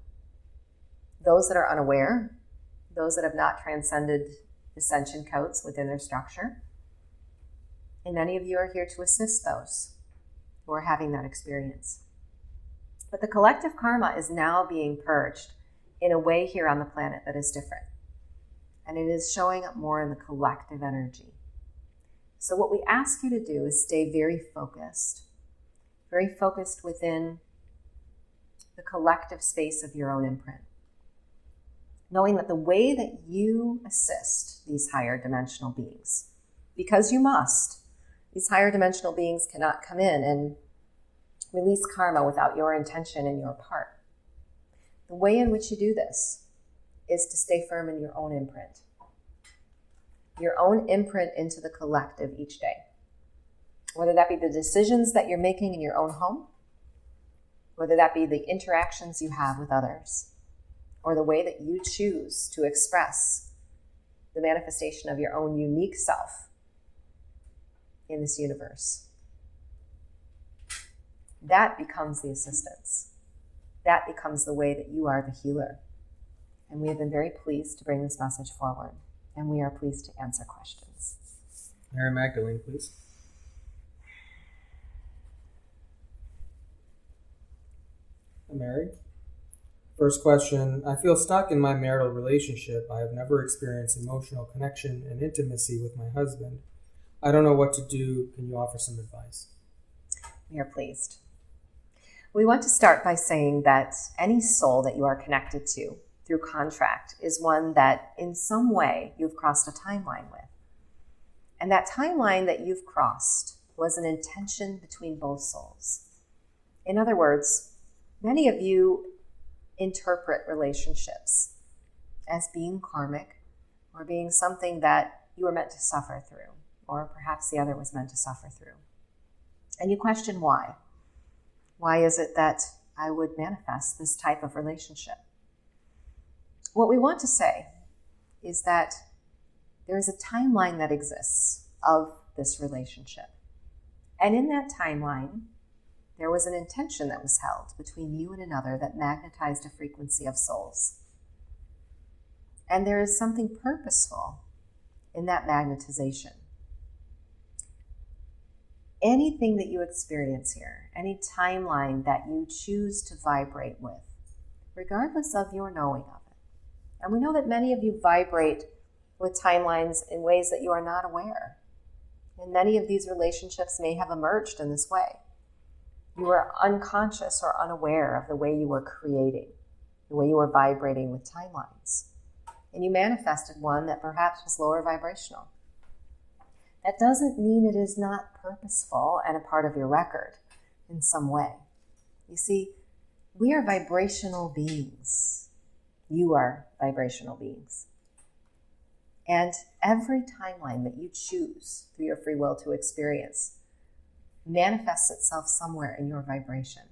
Those that are unaware, those that have not transcended ascension codes within their structure, and many of you are here to assist those who are having that experience. But the collective karma is now being purged in a way here on the planet that is different. And it is showing up more in the collective energy. So what we ask you to do is stay very focused within the collective space of your own imprint. Knowing that the way that you assist these higher dimensional beings, because you must, these higher dimensional beings cannot come in and release karma without your intention and your part. The way in which you do this is to stay firm in your own imprint. Your own imprint into the collective each day. Whether that be the decisions that you're making in your own home, whether that be the interactions you have with others, or the way that you choose to express the manifestation of your own unique self in this universe. That becomes the assistance. That becomes the way that you are the healer. And we have been very pleased to bring this message forward. And we are pleased to answer questions. Mary Magdalene, please. Hi, Mary. First question. I feel stuck in my marital relationship. I have never experienced emotional connection and intimacy with my husband. I don't know what to do. Can you offer some advice? We are pleased. We want to start by saying that any soul that you are connected to through contract is one that in some way you've crossed a timeline with. And that timeline that you've crossed was an intention between both souls. In other words, many of you interpret relationships as being karmic or being something that you were meant to suffer through, or perhaps the other was meant to suffer through. And you question why. Why is it that I would manifest this type of relationship? What we want to say is that there is a timeline that exists of this relationship. And in that timeline, there was an intention that was held between you and another that magnetized a frequency of souls. And there is something purposeful in that magnetization. Anything that you experience here, any timeline that you choose to vibrate with, regardless of your knowing of it. And we know that many of you vibrate with timelines in ways that you are not aware. And many of these relationships may have emerged in this way. You were unconscious or unaware of the way you were creating, the way you were vibrating with timelines. And you manifested one that perhaps was lower vibrational. That doesn't mean it is not purposeful and a part of your record in some way. You see, we are vibrational beings. You are vibrational beings. And every timeline that you choose through your free will to experience manifests itself somewhere in your vibration.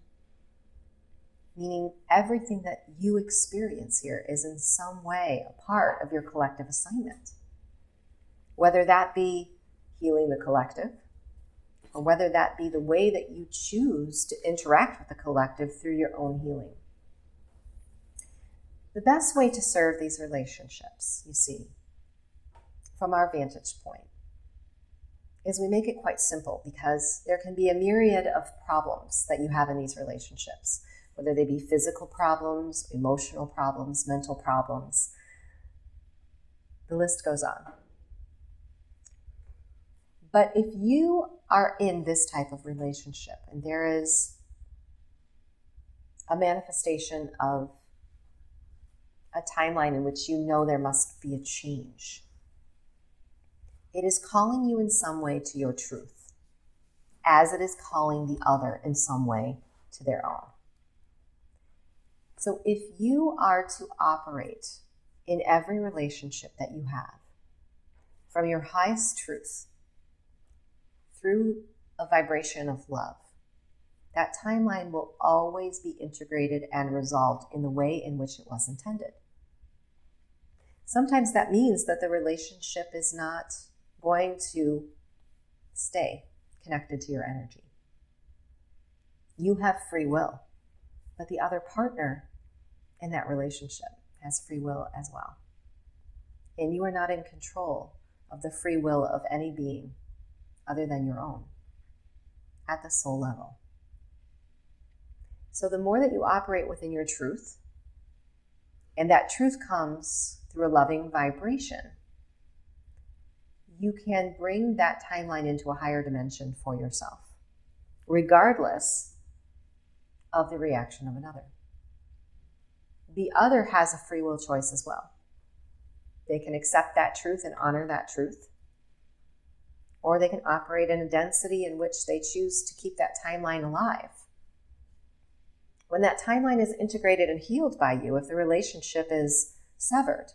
Meaning everything that you experience here is in some way a part of your collective assignment. Whether that be healing the collective, or whether that be the way that you choose to interact with the collective through your own healing. The best way to serve these relationships, you see, from our vantage point, is we make it quite simple, because there can be a myriad of problems that you have in these relationships, whether they be physical problems, emotional problems, mental problems. The list goes on. But if you are in this type of relationship and there is a manifestation of a timeline in which you know there must be a change, it is calling you in some way to your truth, as it is calling the other in some way to their own. So if you are to operate in every relationship that you have from your highest truth, through a vibration of love, that timeline will always be integrated and resolved in the way in which it was intended. Sometimes that means that the relationship is not going to stay connected to your energy. You have free will, but the other partner in that relationship has free will as well. And you are not in control of the free will of any being other than your own, at the soul level. So the more that you operate within your truth, And that truth comes through a loving vibration. You can bring that timeline into a higher dimension for yourself, regardless of the reaction of another. The other has a free will choice as well. They can accept that truth and honor that truth, or they can operate in a density in which they choose to keep that timeline alive. When that timeline is integrated and healed by you, if the relationship is severed,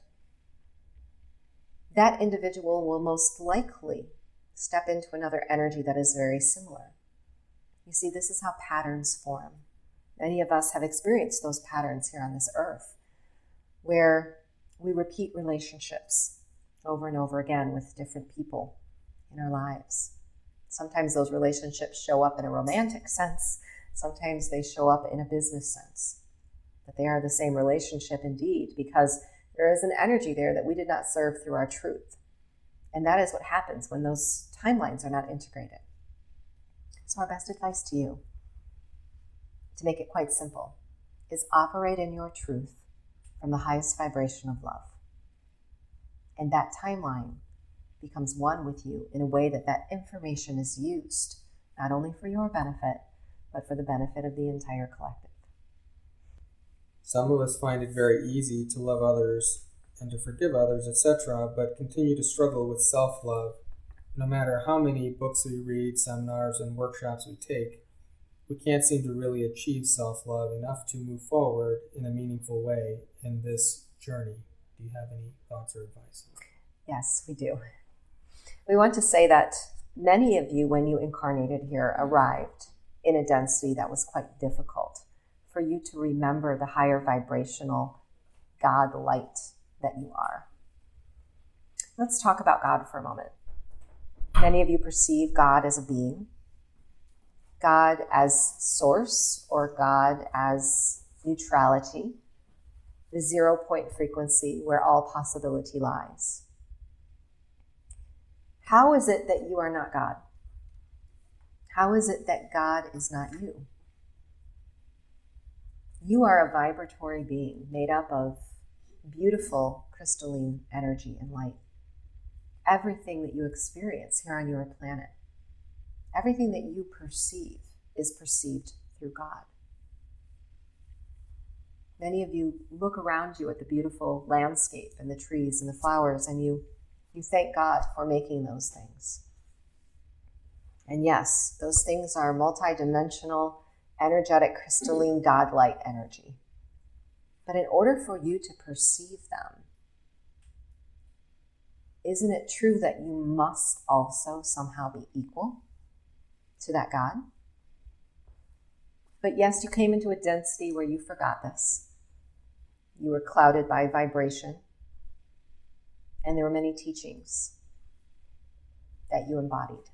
that individual will most likely step into another energy that is very similar. You see, this is how patterns form. Many of us have experienced those patterns here on this earth, where we repeat relationships over and over again with different people in our lives. Sometimes those relationships show up in a romantic sense. Sometimes they show up in a business sense. But they are the same relationship indeed, because there is an energy there that we did not serve through our truth. And that is what happens when those timelines are not integrated. So our best advice to you, to make it quite simple, is operate in your truth from the highest vibration of love. And that timeline becomes one with you in a way that that information is used, not only for your benefit, but for the benefit of the entire collective. Some of us find it very easy to love others and to forgive others, etc., but continue to struggle with self-love. No matter how many books we read, seminars, and workshops we take, we can't seem to really achieve self-love enough to move forward in a meaningful way in this journey. Do you have any thoughts or advice? Yes, we do. We want to say that many of you, when you incarnated here, arrived in a density that was quite difficult for you to remember the higher vibrational God light that you are. Let's talk about God for a moment. Many of you perceive God as a being, God as source, or God as neutrality, the 0 point frequency where all possibility lies. How is it that you are not God? How is it that God is not you? You are a vibratory being made up of beautiful crystalline energy and light. Everything that you experience here on your planet, everything that you perceive is perceived through God. Many of you look around you at the beautiful landscape and the trees and the flowers, and you thank God for making those things. And yes, those things are multidimensional, energetic, crystalline, God-light energy. But in order for you to perceive them, isn't it true that you must also somehow be equal to that God? But yes, you came into a density where you forgot this. You were clouded by vibration, and there were many teachings that you embodied.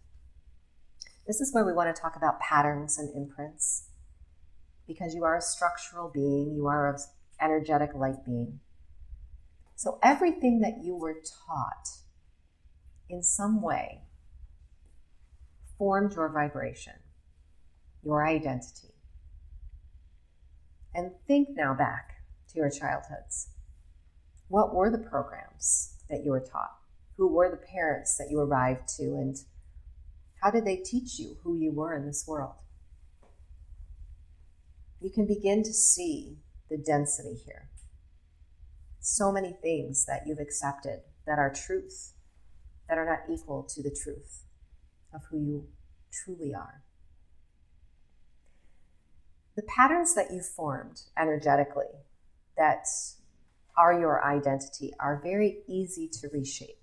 This is where we want to talk about patterns and imprints, because you are a structural being, you are an energetic light being. So everything that you were taught in some way formed your vibration, your identity. And think now back to your childhoods. What were the programs that you were taught? Who were the parents that you arrived to? And how did they teach you who you were in this world? You can begin to see the density here. So many things that you've accepted that are truth, that are not equal to the truth of who you truly are. The patterns that you formed energetically that are your identity are very easy to reshape.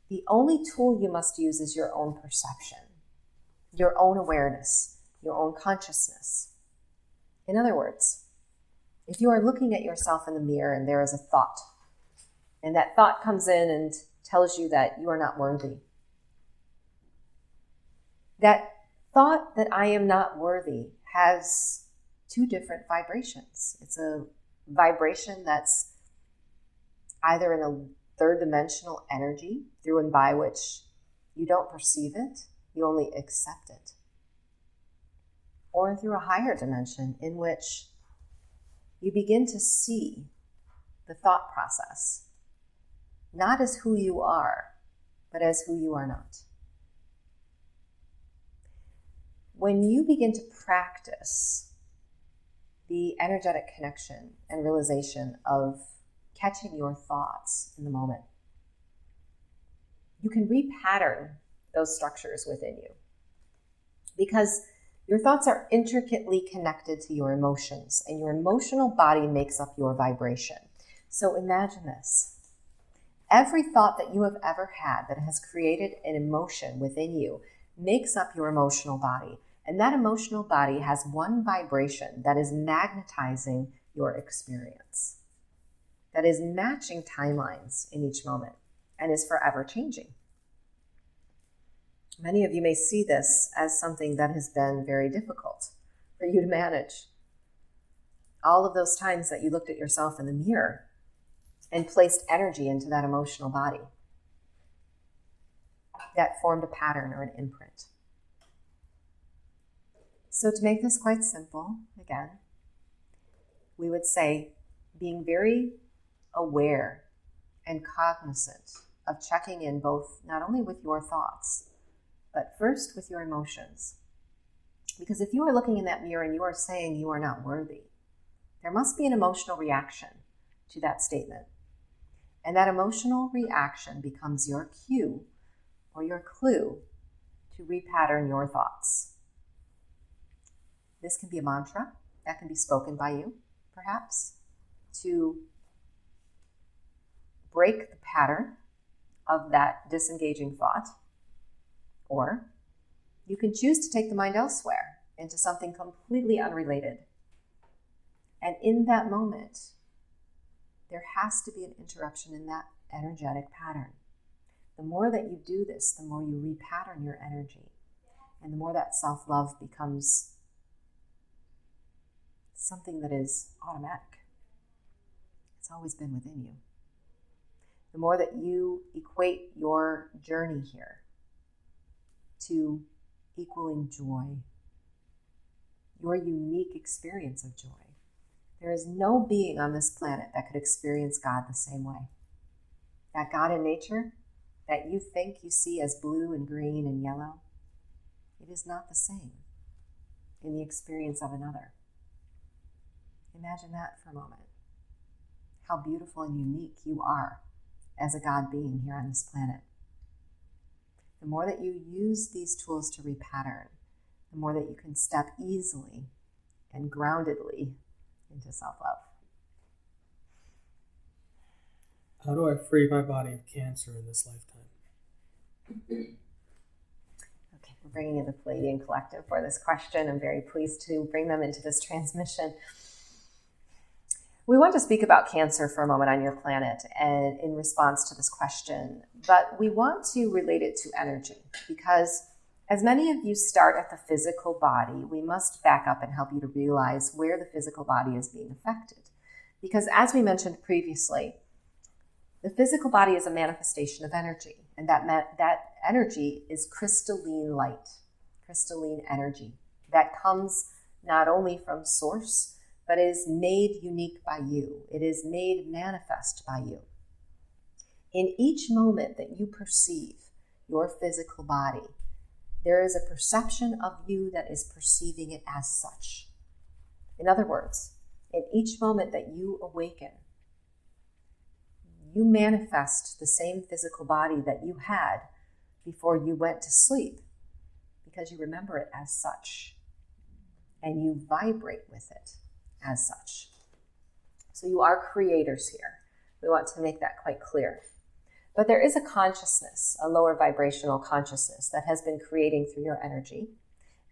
The only tool you must use is your own perception, your own awareness, your own consciousness. In other words, if you are looking at yourself in the mirror and there is a thought, and that thought comes in and tells you that you are not worthy, that thought that I am not worthy has two different vibrations. It's a vibration that's either in a third dimensional energy through and by which you don't perceive it, you only accept it. Or through a higher dimension in which you begin to see the thought process, not as who you are, but as who you are not. When you begin to practice the energetic connection and realization of catching your thoughts in the moment, you can repattern those structures within you. Because your thoughts are intricately connected to your emotions, and your emotional body makes up your vibration. So imagine this. Every thought that you have ever had that has created an emotion within you makes up your emotional body. And that emotional body has one vibration that is magnetizing your experience, that is matching timelines in each moment and is forever changing. Many of you may see this as something that has been very difficult for you to manage. All of those times that you looked at yourself in the mirror and placed energy into that emotional body, that formed a pattern or an imprint. So to make this quite simple, again, we would say being very aware and cognizant of checking in both not only with your thoughts, but first with your emotions. Because if you are looking in that mirror and you are saying you are not worthy, there must be an emotional reaction to that statement. And that emotional reaction becomes your cue or your clue to repattern your thoughts. This can be a mantra that can be spoken by you, perhaps, to break the pattern of that disengaging thought. Or you can choose to take the mind elsewhere into something completely unrelated. And in that moment, there has to be an interruption in that energetic pattern. The more that you do this, the more you repattern your energy, and the more that self-love becomes something that is automatic. It's always been within you. The more that you equate your journey here to equaling joy, your unique experience of joy. There is no being on this planet that could experience God the same way. That God in nature that you think you see as blue and green and yellow, it is not the same in the experience of another. Imagine that for a moment. How beautiful and unique you are as a God being here on this planet. The more that you use these tools to repattern, the more that you can step easily and groundedly into self-love. How do I free my body of cancer in this lifetime? Okay, we're bringing in the Pleiadian Collective for this question. I'm very pleased to bring them into this transmission. We want to speak about cancer for a moment on your planet and in response to this question, but we want to relate it to energy because as many of you start at the physical body, we must back up and help you to realize where the physical body is being affected. Because as we mentioned previously, the physical body is a manifestation of energy, and that energy is crystalline light, crystalline energy that comes not only from source, but is made unique by you. It is made manifest by you. In each moment that you perceive your physical body, there is a perception of you that is perceiving it as such. In other words, in each moment that you awaken, you manifest the same physical body that you had before you went to sleep because you remember it as such and you vibrate with it as such. So you are creators here. We want to make that quite clear. But there is a consciousness, a lower vibrational consciousness that has been creating through your energy.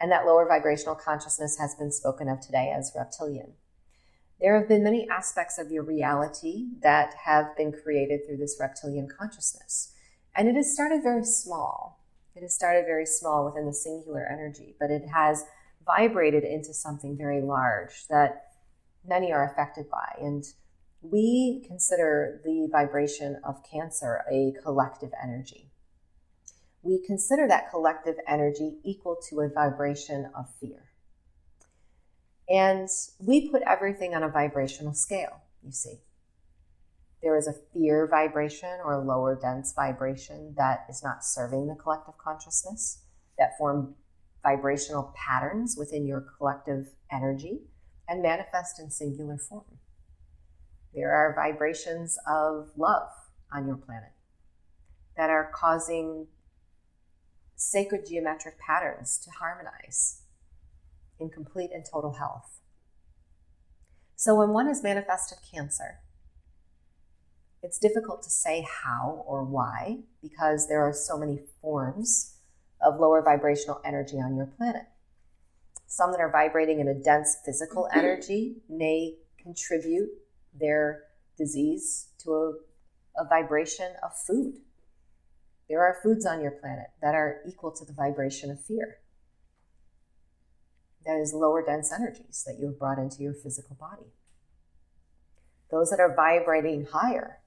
And that lower vibrational consciousness has been spoken of today as reptilian. There have been many aspects of your reality that have been created through this reptilian consciousness. And it has started very small. It has started very small within the singular energy, but it has vibrated into something very large that many are affected by. And we consider the vibration of cancer a collective energy. We consider that collective energy equal to a vibration of fear. And we put everything on a vibrational scale, you see. There is a fear vibration or a lower dense vibration that is not serving the collective consciousness, that form vibrational patterns within your collective energy and manifest in singular form. There are vibrations of love on your planet that are causing sacred geometric patterns to harmonize in complete and total health. So when one has manifested Cancer, it's difficult to say how or why, because there are so many forms of lower vibrational energy on your planet. Some that are vibrating in a dense physical energy may contribute their disease to a vibration of food. There are foods on your planet that are equal to the vibration of fear. That is lower dense energies that you have brought into your physical body. Those that are vibrating higher,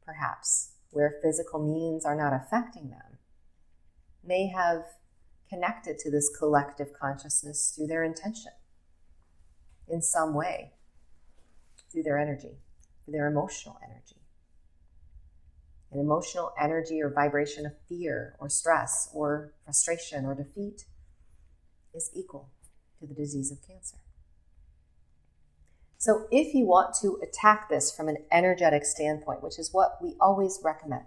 perhaps, where physical means are not affecting them, may have connected to this collective consciousness through their intention in some way, through their energy, through their emotional energy. An emotional energy or vibration of fear or stress or frustration or defeat is equal to the disease of Cancer. So if you want to attack this from an energetic standpoint, which is what we always recommend,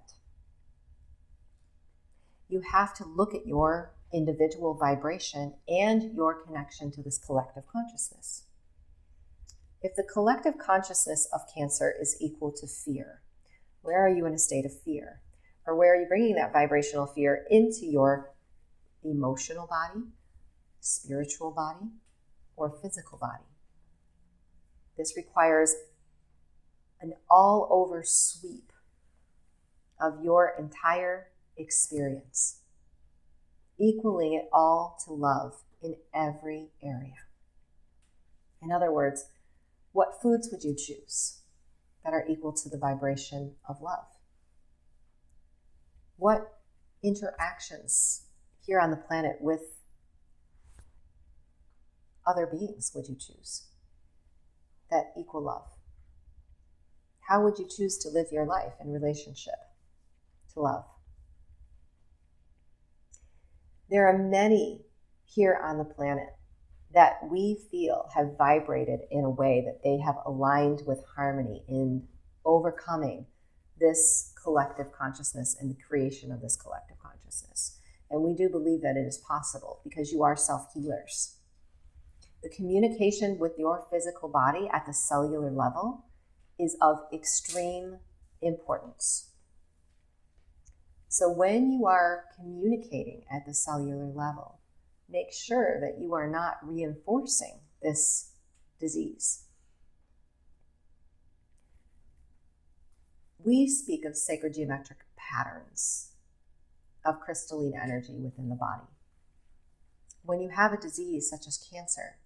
you have to look at your individual vibration and your connection to this collective consciousness. If the collective consciousness of Cancer is equal to fear, where are you in a state of fear? Or where are you bringing that vibrational fear into your emotional body, spiritual body, or physical body? This requires an all-over sweep of your entire experience, equaling it all to love in every area. In other words, what foods would you choose that are equal to the vibration of love? What interactions here on the planet with other beings would you choose that equal love? How would you choose to live your life in relationship to love? There are many here on the planet that we feel have vibrated in a way that they have aligned with harmony in overcoming this collective consciousness and the creation of this collective consciousness. And we do believe that it is possible because you are self-healers. The communication with your physical body at the cellular level is of extreme importance. So when you are communicating at the cellular level, make sure that you are not reinforcing this disease. We speak of sacred geometric patterns of crystalline energy within the body. When you have a disease such as Cancer,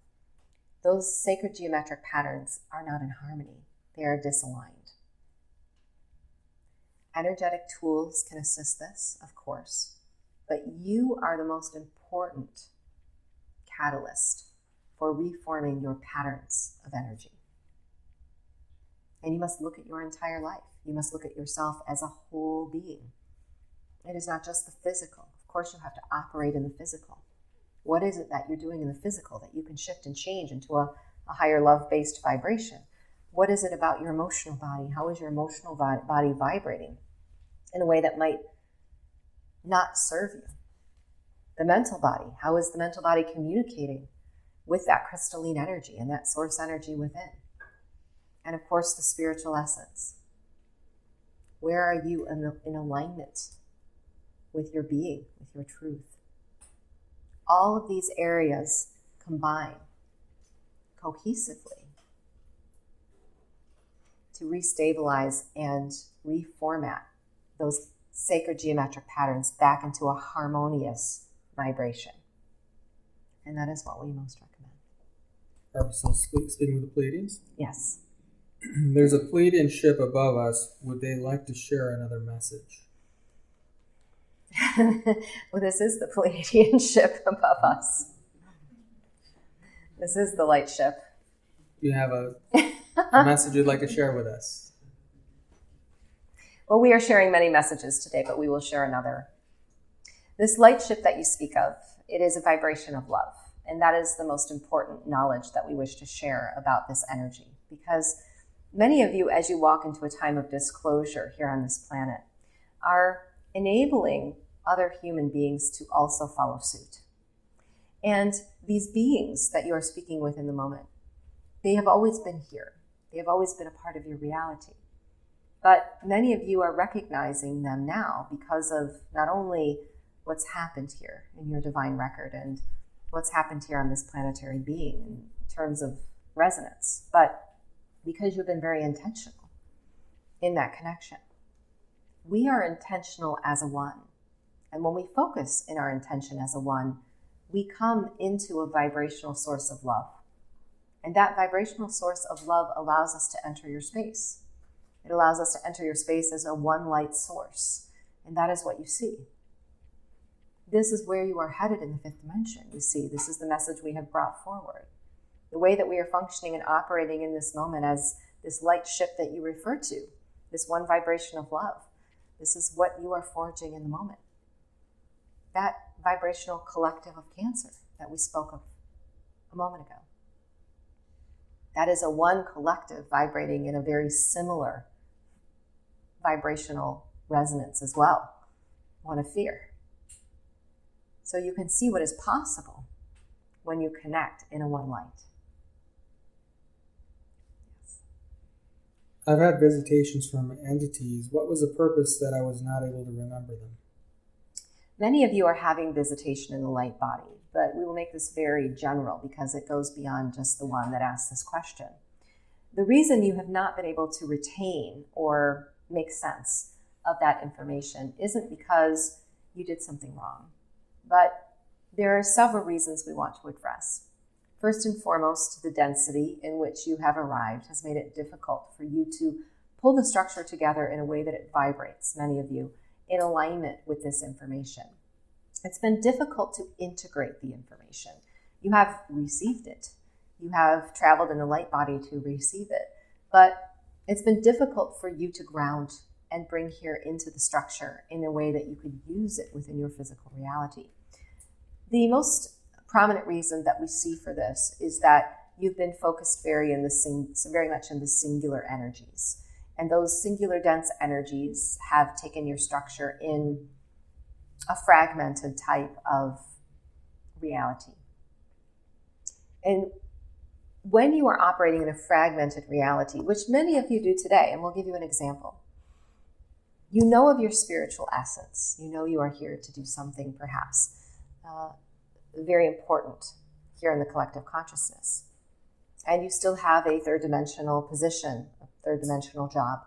those sacred geometric patterns are not in harmony. They are disaligned. Energetic tools can assist this, of course, but you are the most important catalyst for reforming your patterns of energy. And you must look at your entire life. You must look at yourself as a whole being. It is not just the physical. Of course, you have to operate in the physical. What is it that you're doing in the physical that you can shift and change into a higher love-based vibration? What is it about your emotional body? How is your emotional body vibrating in a way that might not serve you? The mental body, how is the mental body communicating with that crystalline energy and that source energy within? And of course, the spiritual essence. Where are you in alignment with your being, with your truth? All of these areas combine cohesively to restabilize and reformat those sacred geometric patterns back into a harmonious vibration. And that is what we most recommend. Are we still speaking with the Pleiadians? Yes. There's a Pleiadian ship above us. Would they like to share another message? Well, this is the Pleiadian ship above us. This is the light ship. Do you have a message you'd like to share with us? Well, we are sharing many messages today, but we will share another. This light shift that you speak of, it is a vibration of love. And that is the most important knowledge that we wish to share about this energy. Because many of you, as you walk into a time of disclosure here on this planet, are enabling other human beings to also follow suit. And these beings that you are speaking with in the moment, they have always been here. They have always been a part of your reality. But many of you are recognizing them now because of not only what's happened here in your divine record and what's happened here on this planetary being in terms of resonance, but because you've been very intentional in that connection. We are intentional as a one. And when we focus in our intention as a one, we come into a vibrational source of love. And that vibrational source of love allows us to enter your space. It allows us to enter your space as a one light source. And that is what you see. This is where you are headed in the fifth dimension. You see, this is the message we have brought forward. The way that we are functioning and operating in this moment as this light shift that you refer to, this one vibration of love. This is what you are forging in the moment. That vibrational collective of Cancer that we spoke of a moment ago. That is a one collective vibrating in a very similar vibrational resonance as well, one of fear. So you can see what is possible when you connect in a one light. Yes. I've had visitations from entities. What was the purpose that I was not able to remember them? Many of you are having visitation in the light body, but we will make this very general because it goes beyond just the one that asked this question. The reason you have not been able to retain or make sense of that information isn't because you did something wrong, but there are several reasons we want to address. First and foremost, the density in which you have arrived has made it difficult for you to pull the structure together in a way that it vibrates, many of you, in alignment with this information. It's been difficult to integrate the information. You have received it. You have traveled in the light body to receive it, but it's been difficult for you to ground and bring here into the structure in a way that you could use it within your physical reality. The most prominent reason that we see for this is that you've been focused very much in the singular energies. And those singular dense energies have taken your structure in a fragmented type of reality. And when you are operating in a fragmented reality, which many of you do today, and we'll give you an example, you know of your spiritual essence. You know you are here to do something perhaps very important here in the collective consciousness. And you still have a third dimensional position, a third dimensional job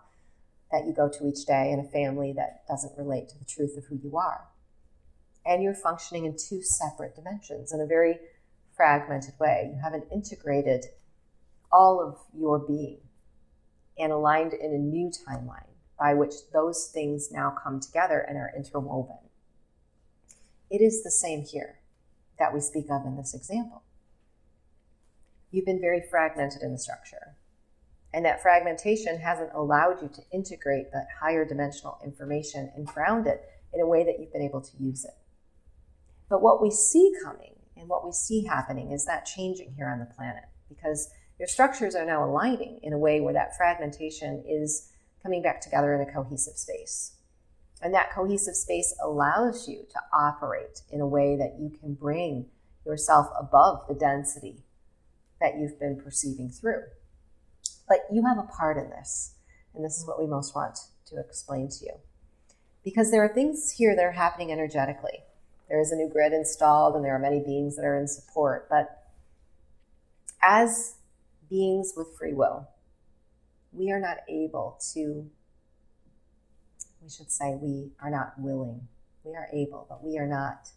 that you go to each day in a family that doesn't relate to the truth of who you are. And you're functioning in two separate dimensions in a very fragmented way. You haven't integrated all of your being and aligned in a new timeline by which those things now come together and are interwoven. It is the same here that we speak of in this example. You've been very fragmented in the structure, and that fragmentation hasn't allowed you to integrate that higher dimensional information and ground it in a way that you've been able to use it. But what we see coming and what we see happening is that changing here on the planet, because your structures are now aligning in a way where that fragmentation is coming back together in a cohesive space. And that cohesive space allows you to operate in a way that you can bring yourself above the density that you've been perceiving through. But you have a part in this, and this is what we most want to explain to you. Because there are things here that are happening energetically. There is a new grid installed, and there are many beings that are in support. But as beings with free will, we are not able to, we should say we are not willing. We are able, but we are not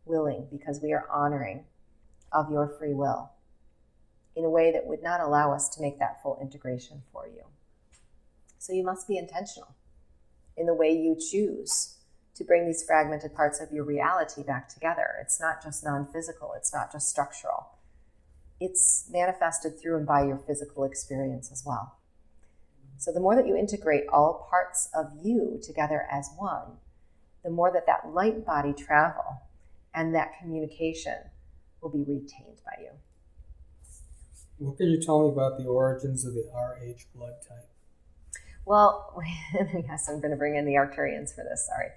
willing because we are honoring of your free will in a way that would not allow us to make that full integration for you. So you must be intentional in the way you choose to bring these fragmented parts of your reality back together. It's not just non-physical, it's not just structural. it's manifested through and by your physical experience as well. So the more that you integrate all parts of you together as one, the more that light body travel and that communication will be retained by you. What can you tell me about the origins of the Rh blood type? Well, yes, I'm going to bring in the Arcturians for this, sorry.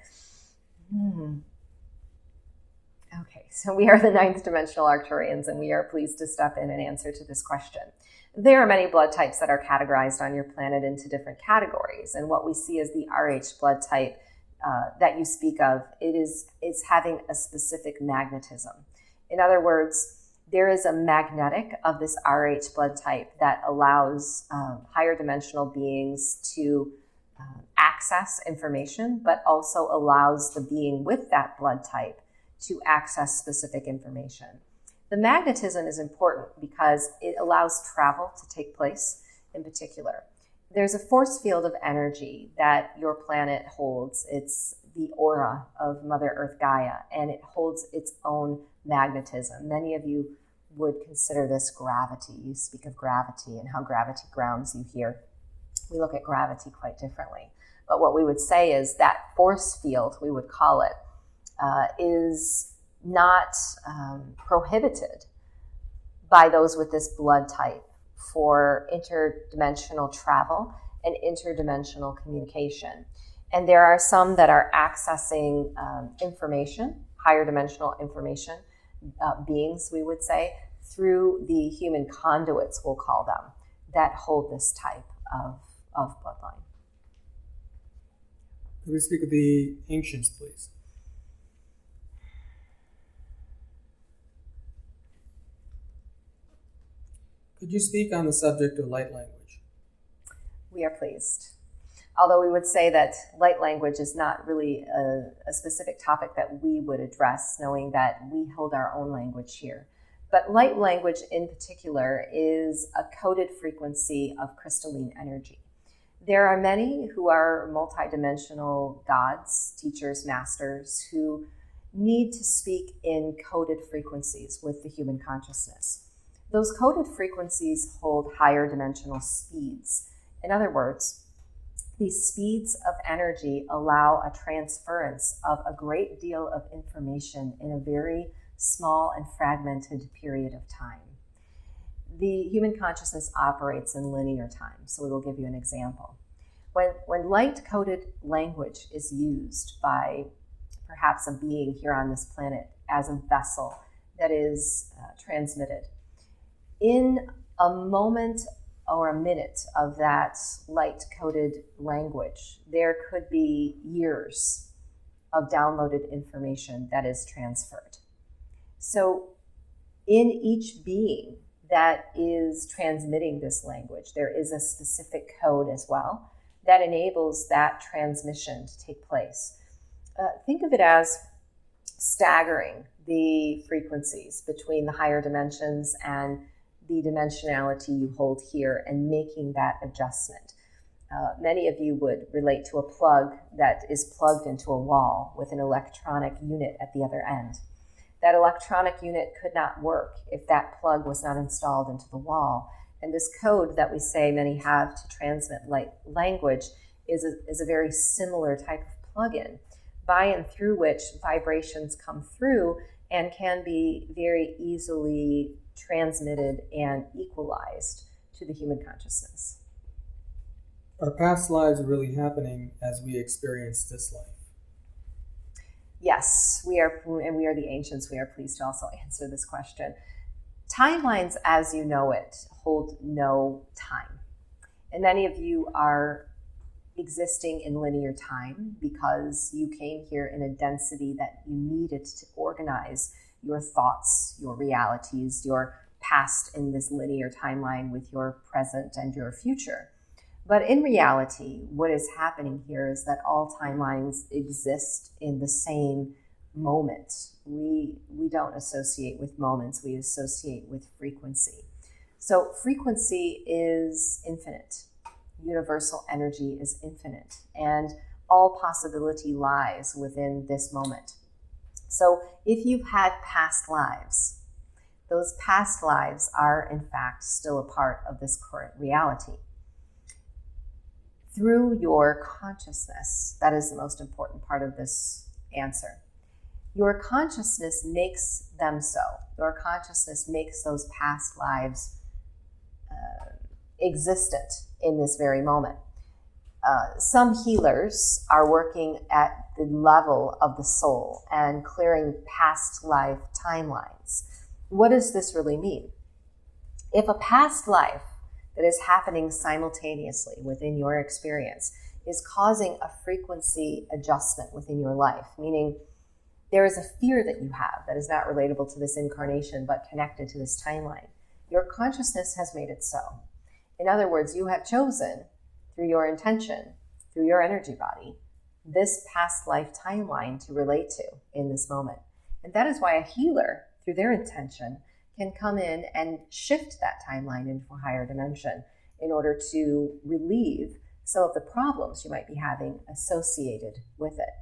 Okay, so we are the 9th dimensional Arcturians, and we are pleased to step in and answer to this question. There are many blood types that are categorized on your planet into different categories, and what we see as the Rh blood type that you speak of, it's having a specific magnetism. In other words, there is a magnetic of this Rh blood type that allows higher dimensional beings to access information, but also allows the being with that blood type to access specific information. The magnetism is important because it allows travel to take place in particular. There's a force field of energy that your planet holds. It's the aura of Mother Earth Gaia, and it holds its own magnetism. Many of you would consider this gravity. You speak of gravity and how gravity grounds you here. We look at gravity quite differently. But what we would say is that force field, we would call it, is not prohibited by those with this blood type for interdimensional travel and interdimensional communication. And there are some that are accessing information, higher dimensional information, beings, we would say, through the human conduits, we'll call them, that hold this type of bloodline. Could we speak of the ancients, please? Could you speak on the subject of light language? We are pleased. Although we would say that light language is not really a specific topic that we would address, knowing that we hold our own language here. But light language in particular is a coded frequency of crystalline energy. There are many who are multidimensional gods, teachers, masters, who need to speak in coded frequencies with the human consciousness. Those coded frequencies hold higher dimensional speeds. In other words, these speeds of energy allow a transference of a great deal of information in a very small and fragmented period of time. The human consciousness operates in linear time, so we will give you an example. When light-coded language is used by perhaps a being here on this planet as a vessel that is transmitted, in a moment or a minute of that light-coded language, there could be years of downloaded information that is transferred. So in each being that is transmitting this language, there is a specific code as well that enables that transmission to take place. Think of it as staggering the frequencies between the higher dimensions and the dimensionality you hold here and making that adjustment. Many of you would relate to a plug that is plugged into a wall with an electronic unit at the other end. That electronic unit could not work if that plug was not installed into the wall. And this code that we say many have to transmit light language is a very similar type of plug-in, by and through which vibrations come through and can be very easily transmitted and equalized to the human consciousness. Are past lives really happening as we experience this life? Yes, we are, and we are the ancients. We are pleased to also answer this question. Timelines, as you know it, hold no time. And many of you are existing in linear time because you came here in a density that you needed to organize your thoughts, your realities, your past in this linear timeline with your present and your future. But in reality, what is happening here is that all timelines exist in the same moment. We don't associate with moments, we associate with frequency. So frequency is infinite. Universal energy is infinite, and all possibility lies within this moment. So if you've had past lives, those past lives are in fact still a part of this current reality. Through your consciousness, that is the most important part of this answer. Your consciousness makes them so. Your consciousness makes those past lives existent in this very moment. Some healers are working at the level of the soul and clearing past life timelines. What does this really mean? If a past life that is happening simultaneously within your experience is causing a frequency adjustment within your life, meaning there is a fear that you have that is not relatable to this incarnation but connected to this timeline, your consciousness has made it so. In other words, you have chosen through your intention, through your energy body, this past life timeline to relate to in this moment. And that is why a healer, through their intention, can come in and shift that timeline into a higher dimension in order to relieve some of the problems you might be having associated with it.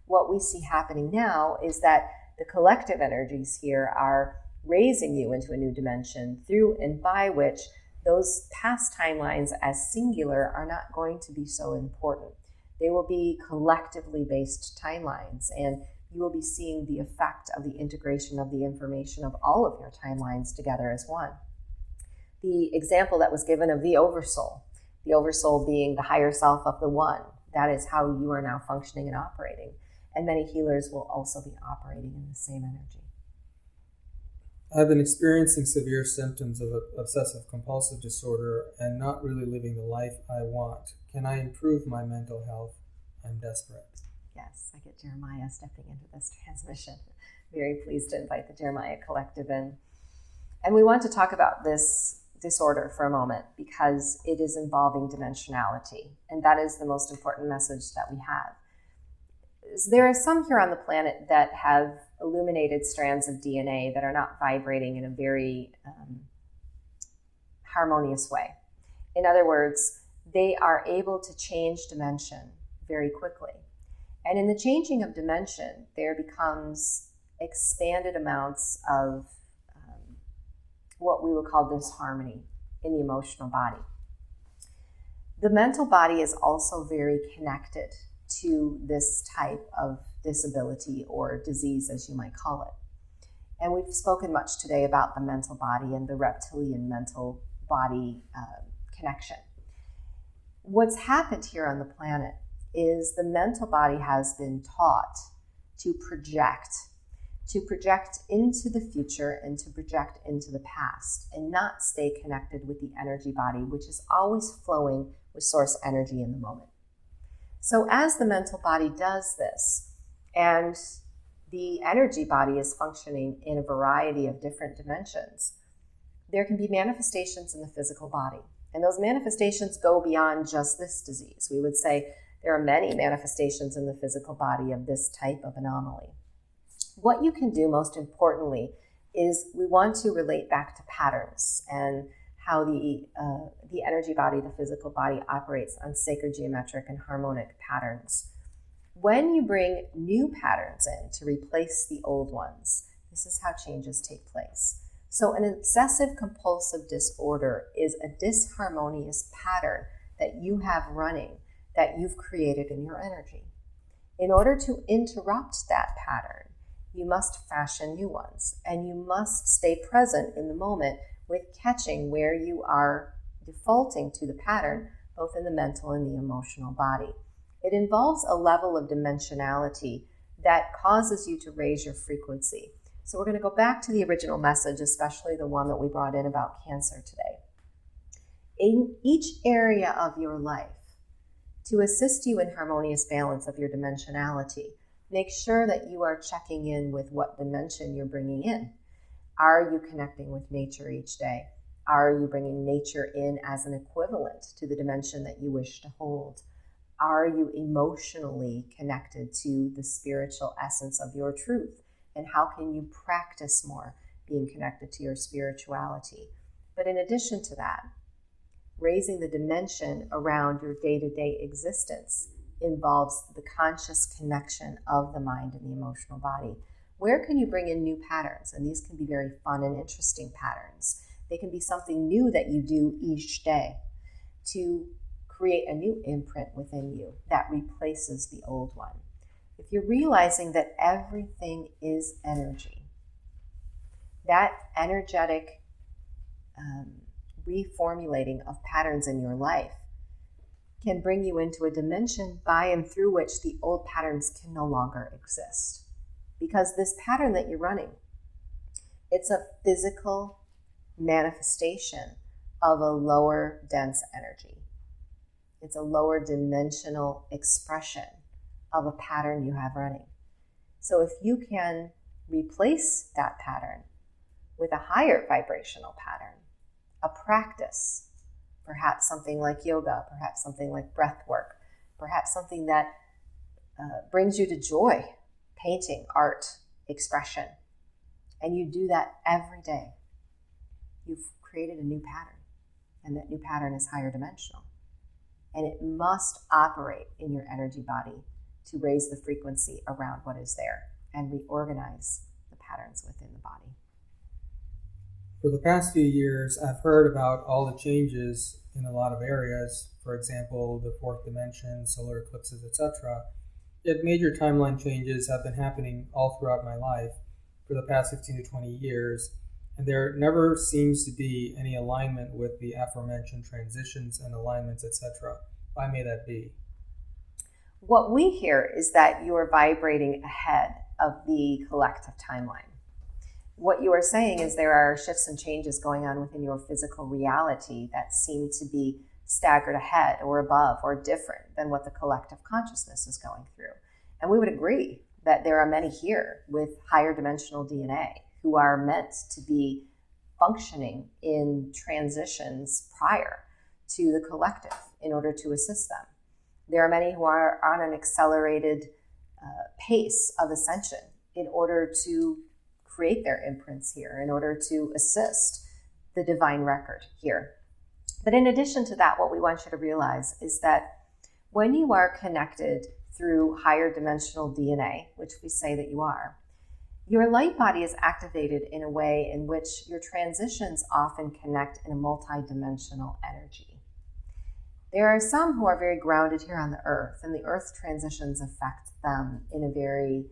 What we see happening now is that the collective energies here are raising you into a new dimension through and by which those past timelines as singular are not going to be so important. They will be collectively based timelines, and you will be seeing the effect of the integration of the information of all of your timelines together as one. The example that was given of the oversoul being the higher self of the one, that is how you are now functioning and operating. And many healers will also be operating in the same energy. I've been experiencing severe symptoms of obsessive-compulsive disorder and not really living the life I want. Can I improve my mental health? I'm desperate. Yes, I get Jeremiah stepping into this transmission. Very pleased to invite the Jeremiah Collective in. And we want to talk about this disorder for a moment because it is involving dimensionality. And that is the most important message that we have. There are some here on the planet that have illuminated strands of DNA that are not vibrating in a very harmonious way. In other words, they are able to change dimension very quickly. And in the changing of dimension, there becomes expanded amounts of what we would call disharmony in the emotional body. The mental body is also very connected to this type of disability or disease, as you might call it. And we've spoken much today about the mental body and the reptilian mental body connection. What's happened here on the planet is the mental body has been taught to project into the future and to project into the past and not stay connected with the energy body, which is always flowing with source energy in the moment. So as the mental body does this, and the energy body is functioning in a variety of different dimensions, there can be manifestations in the physical body. And those manifestations go beyond just this disease. We would say there are many manifestations in the physical body of this type of anomaly. What you can do most importantly is we want to relate back to patterns and how the energy body, the physical body, operates on sacred geometric and harmonic patterns. When you bring new patterns in to replace the old ones, this is how changes take place. So an obsessive-compulsive disorder is a disharmonious pattern that you have running, that you've created in your energy. In order to interrupt that pattern, you must fashion new ones, and you must stay present in the moment with catching where you are defaulting to the pattern, both in the mental and the emotional body. It involves a level of dimensionality that causes you to raise your frequency. So we're going to go back to the original message, especially the one that we brought in about cancer today. In each area of your life, to assist you in harmonious balance of your dimensionality, make sure that you are checking in with what dimension you're bringing in. Are you connecting with nature each day? Are you bringing nature in as an equivalent to the dimension that you wish to hold? Are you emotionally connected to the spiritual essence of your truth? And how can you practice more being connected to your spirituality? But in addition to that, raising the dimension around your day-to-day existence involves the conscious connection of the mind and the emotional body. Where can you bring in new patterns? And these can be very fun and interesting patterns. They can be something new that you do each day to create a new imprint within you that replaces the old one. If you're realizing that everything is energy, that energetic reformulating of patterns in your life can bring you into a dimension by and through which the old patterns can no longer exist. Because this pattern that you're running, it's a physical manifestation of a lower dense energy. It's a lower dimensional expression of a pattern you have running. So if you can replace that pattern with a higher vibrational pattern, a practice, perhaps something like yoga, perhaps something like breath work, perhaps something that brings you to joy, painting, art, expression, and you do that every day, you've created a new pattern, and that new pattern is higher dimensional. And it must operate in your energy body to raise the frequency around what is there and reorganize the patterns within the body. For the past few years, I've heard about all the changes in a lot of areas, for example, the fourth dimension, solar eclipses, etc. Yet major timeline changes have been happening all throughout my life for the past 15 to 20 years, and there never seems to be any alignment with the aforementioned transitions and alignments, etc. Why may that be? What we hear is that you are vibrating ahead of the collective timeline. What you are saying is there are shifts and changes going on within your physical reality that seem to be staggered ahead or above or different than what the collective consciousness is going through. And we would agree that there are many here with higher dimensional DNA who are meant to be functioning in transitions prior to the collective in order to assist them. There are many who are on an accelerated pace of ascension in order to create their imprints here, in order to assist the divine record here. But in addition to that, what we want you to realize is that when you are connected through higher dimensional DNA, which we say that you are, your light body is activated in a way in which your transitions often connect in a multi-dimensional energy. There are some who are very grounded here on the earth, and the earth transitions affect them in a very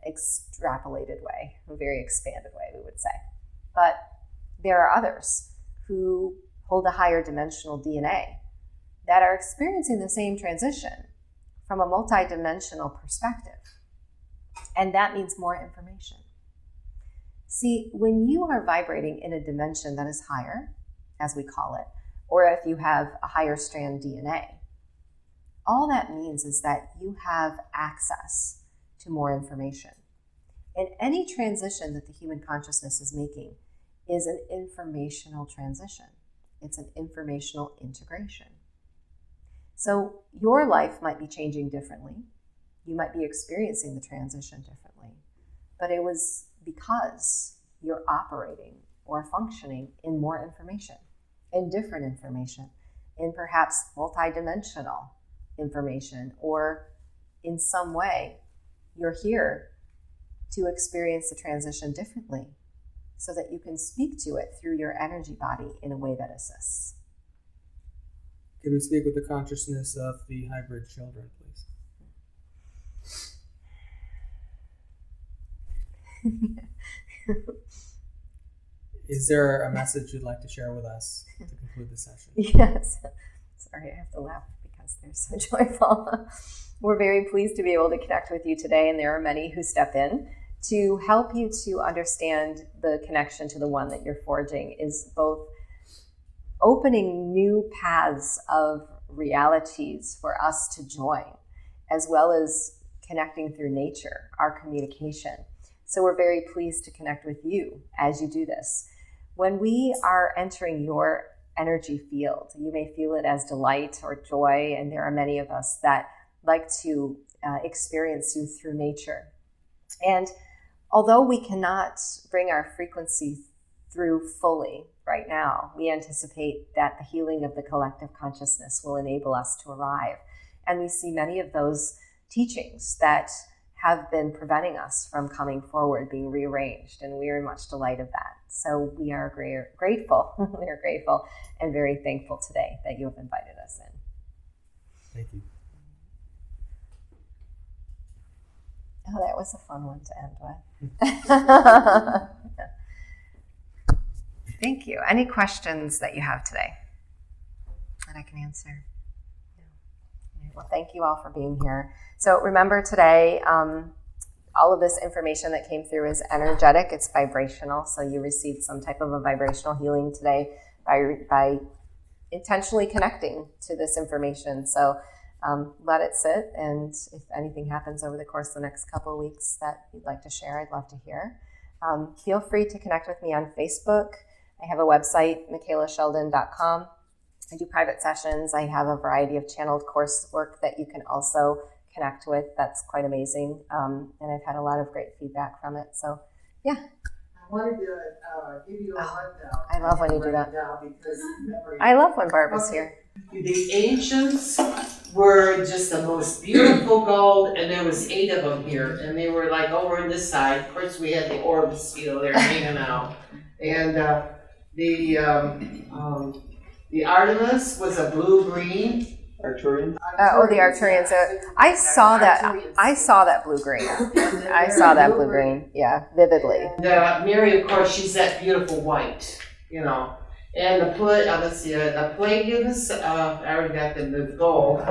extrapolated way, a very expanded way, we would say. But there are others who hold a higher dimensional DNA that are experiencing the same transition from a multi-dimensional perspective. And that means more information. See, when you are vibrating in a dimension that is higher, as we call it, or if you have a higher strand DNA, all that means is that you have access to more information. And any transition that the human consciousness is making is an informational transition. It's an informational integration. So your life might be changing differently. You might be experiencing the transition differently, but it was because you're operating or functioning in more information, in different information, in perhaps multidimensional information, or in some way you're here to experience the transition differently so that you can speak to it through your energy body in a way that assists. Can we speak with the consciousness of the hybrid children, please? Is there a message you'd like to share with us to conclude the session? Yes. Sorry, I have to laugh because they're so joyful. We're very pleased to be able to connect with you today, and there are many who step in to help you to understand the connection to the one that you're forging is both opening new paths of realities for us to join, as well as connecting through nature, our communication. So we're very pleased to connect with you as you do this. When we are entering your energy field, you may feel it as delight or joy, and there are many of us that like to experience you through nature. And although we cannot bring our frequency through fully right now, we anticipate that the healing of the collective consciousness will enable us to arrive. And we see many of those teachings that have been preventing us from coming forward, being rearranged, and we are in much delight of that. So we are grateful. We are grateful and very thankful today that you have invited us in. Thank you. Oh, that was a fun one to end with. Thank you. Any questions that you have today that I can answer? No. Well, thank you all for being here. So remember today, all of this information that came through is energetic. It's vibrational. So you received some type of a vibrational healing today by intentionally connecting to this information. So let it sit. And if anything happens over the course of the next couple of weeks that you'd like to share, I'd love to hear. Feel free to connect with me on Facebook. I have a website, MicheilaSheldan.com. I do private sessions. I have a variety of channeled coursework that you can also connect with. That's quite amazing. And I've had a lot of great feedback from it. So, yeah. I wanted to give you a rundown. I love when you do that. Because I love when Barb is here. The ancients were just the most beautiful gold, and there was 8 of them here, and they were like over on this side. Of course, we had the orbs, they're hanging out, and the Artemis was a blue-green. Arcturian? The Arcturians. I saw that blue-green. I saw that blue-green, yeah, vividly. And Mary, of course, she's that beautiful white, And the Pleiadians, I already got the gold.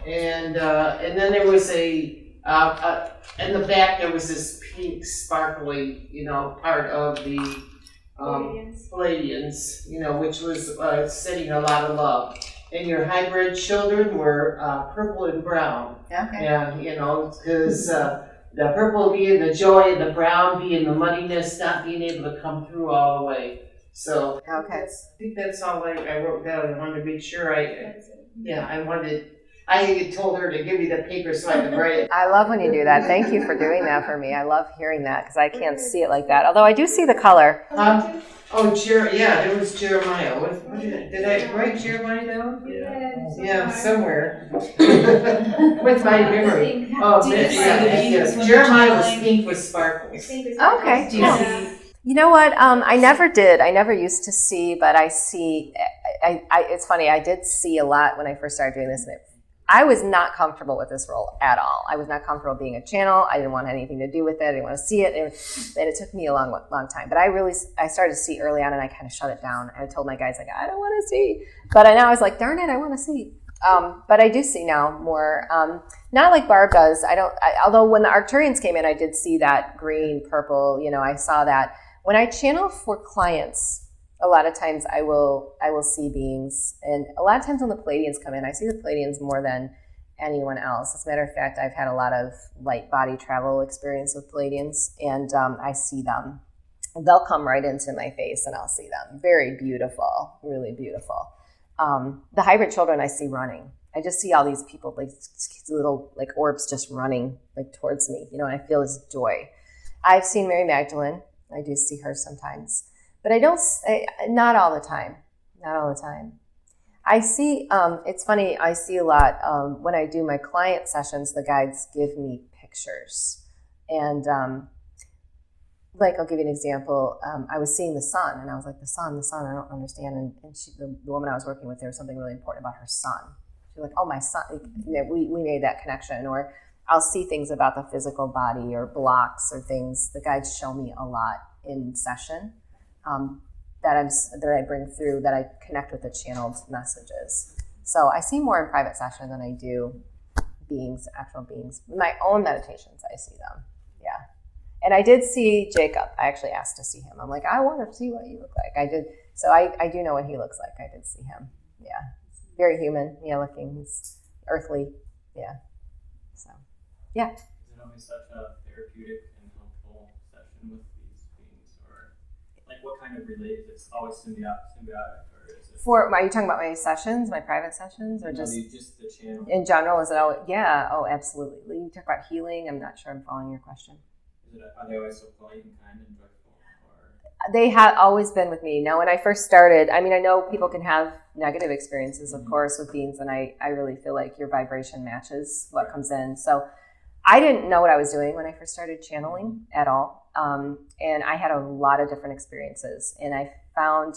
And then there was in the back there was this pink sparkly, part of the Pleiadians, which was sending a lot of love. And your hybrid children were purple and brown. Okay. Yeah, because the purple being the joy and the brown being the muddiness, not being able to come through all the way. So okay. I think that's all I wrote down. I wanted to make sure I had told her to give me the paper so I could write it. I love when you do that. Thank you for doing that for me. I love hearing that because I can't see it like that. Although I do see the color. There was Jeremiah. Did I write Jeremiah down? Yeah, somewhere. With my memory. Jeremiah was pink with sparkles. Okay. Cool. You know what? I never did. I never used to see, but I see. It's funny. I did see a lot when I first started doing this, and I was not comfortable with this role at all. I was not comfortable being a channel. I didn't want anything to do with it. I didn't want to see it. And it took me a long time. But I started to see early on, and I kind of shut it down. I told my guys, I don't want to see. But now I was like, darn it, I want to see. But I do see now more, not like Barb does. Although when the Arcturians came in, I did see that green, purple, I saw that. When I channel for clients, a lot of times I will see beings, and a lot of times when the Pleiadians come in, I see the Pleiadians more than anyone else. As a matter of fact, I've had a lot of light body travel experience with Pleiadians, and I see them. They'll come right into my face, and I'll see them. Very beautiful, really beautiful. The hybrid children I see running. I just see all these people, like little like orbs, just running like towards me. And I feel this joy. I've seen Mary Magdalene. I do see her sometimes. But not all the time. Not all the time. I see, it's funny, I see a lot, when I do my client sessions, the guides give me pictures. And, I'll give you an example. I was seeing the sun, and I was like, the sun, I don't understand. And the woman I was working with, there was something really important about her son. She was like, oh, my son, we made that connection. Or I'll see things about the physical body or blocks or things. The guides show me a lot in session. That I bring through, that I connect with the channeled messages. So I see more in private session than I do actual beings. In my own meditations, I see them. Yeah. And I did see Jacob. I actually asked to see him. I'm like, I want to see what you look like. I did. So I do know what he looks like. I did see him. Yeah. Very human. Yeah, looking. He's earthly. Yeah. So, yeah. Is it always such a therapeutic and helpful session with these beings? Or like what kind of relate? Is it always symbiotic or is it? Are you talking about my sessions, my private sessions, or just the channel? In general, is it always, yeah, oh, absolutely. You talk about healing, I'm not sure I'm following your question. Are they always so polite and kind and joyful? Or? They have always been with me. Now, when I first started, I know people can have negative experiences, of course, with beings, and I really feel like your vibration matches what comes in. So I didn't know what I was doing when I first started channeling at all. And I had a lot of different experiences. And I found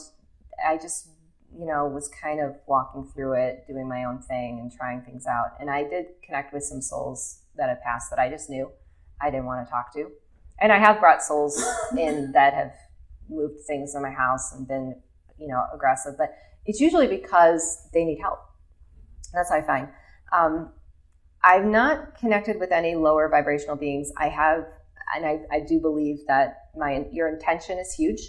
I just, was kind of walking through it, doing my own thing and trying things out. And I did connect with some souls that had passed that I just knew I didn't want to talk to. And I have brought souls in that have moved things in my house and been, aggressive. But it's usually because they need help. That's what I find. I've not connected with any lower vibrational beings. I have, and I do believe that your intention is huge.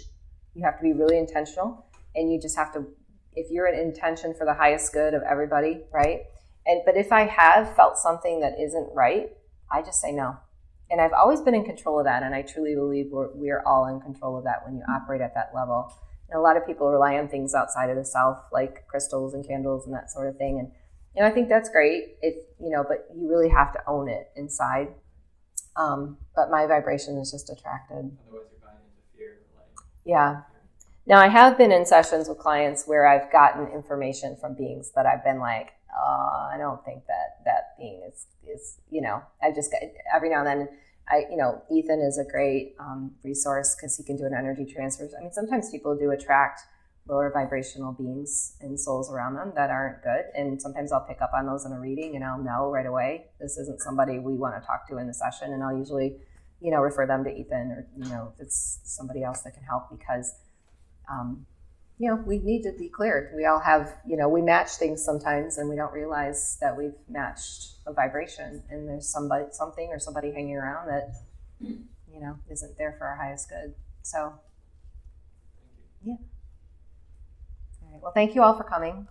You have to be really intentional, and you just have to, if you're an intention for the highest good of everybody, right? But if I have felt something that isn't right, I just say no. And I've always been in control of that, and I truly believe we're all in control of that when you operate at that level. And a lot of people rely on things outside of the self, like crystals and candles and that sort of thing. And I think that's great, but you really have to own it inside. But my vibration is just attracted. Otherwise you're buying into fear. Yeah. Now, I have been in sessions with clients where I've gotten information from beings that I've been like, I don't think that being is I just got, every now and then, Ethan is a great resource because he can do an energy transfer. I mean, sometimes people do attract lower vibrational beings and souls around them that aren't good. And sometimes I'll pick up on those in a reading and I'll know right away, this isn't somebody we want to talk to in the session. And I'll usually, refer them to Ethan or, if it's somebody else that can help because, we need to be cleared. We all have, we match things sometimes and we don't realize that we've matched a vibration and there's something or somebody hanging around that, isn't there for our highest good. So, yeah. All right. Well, thank you all for coming.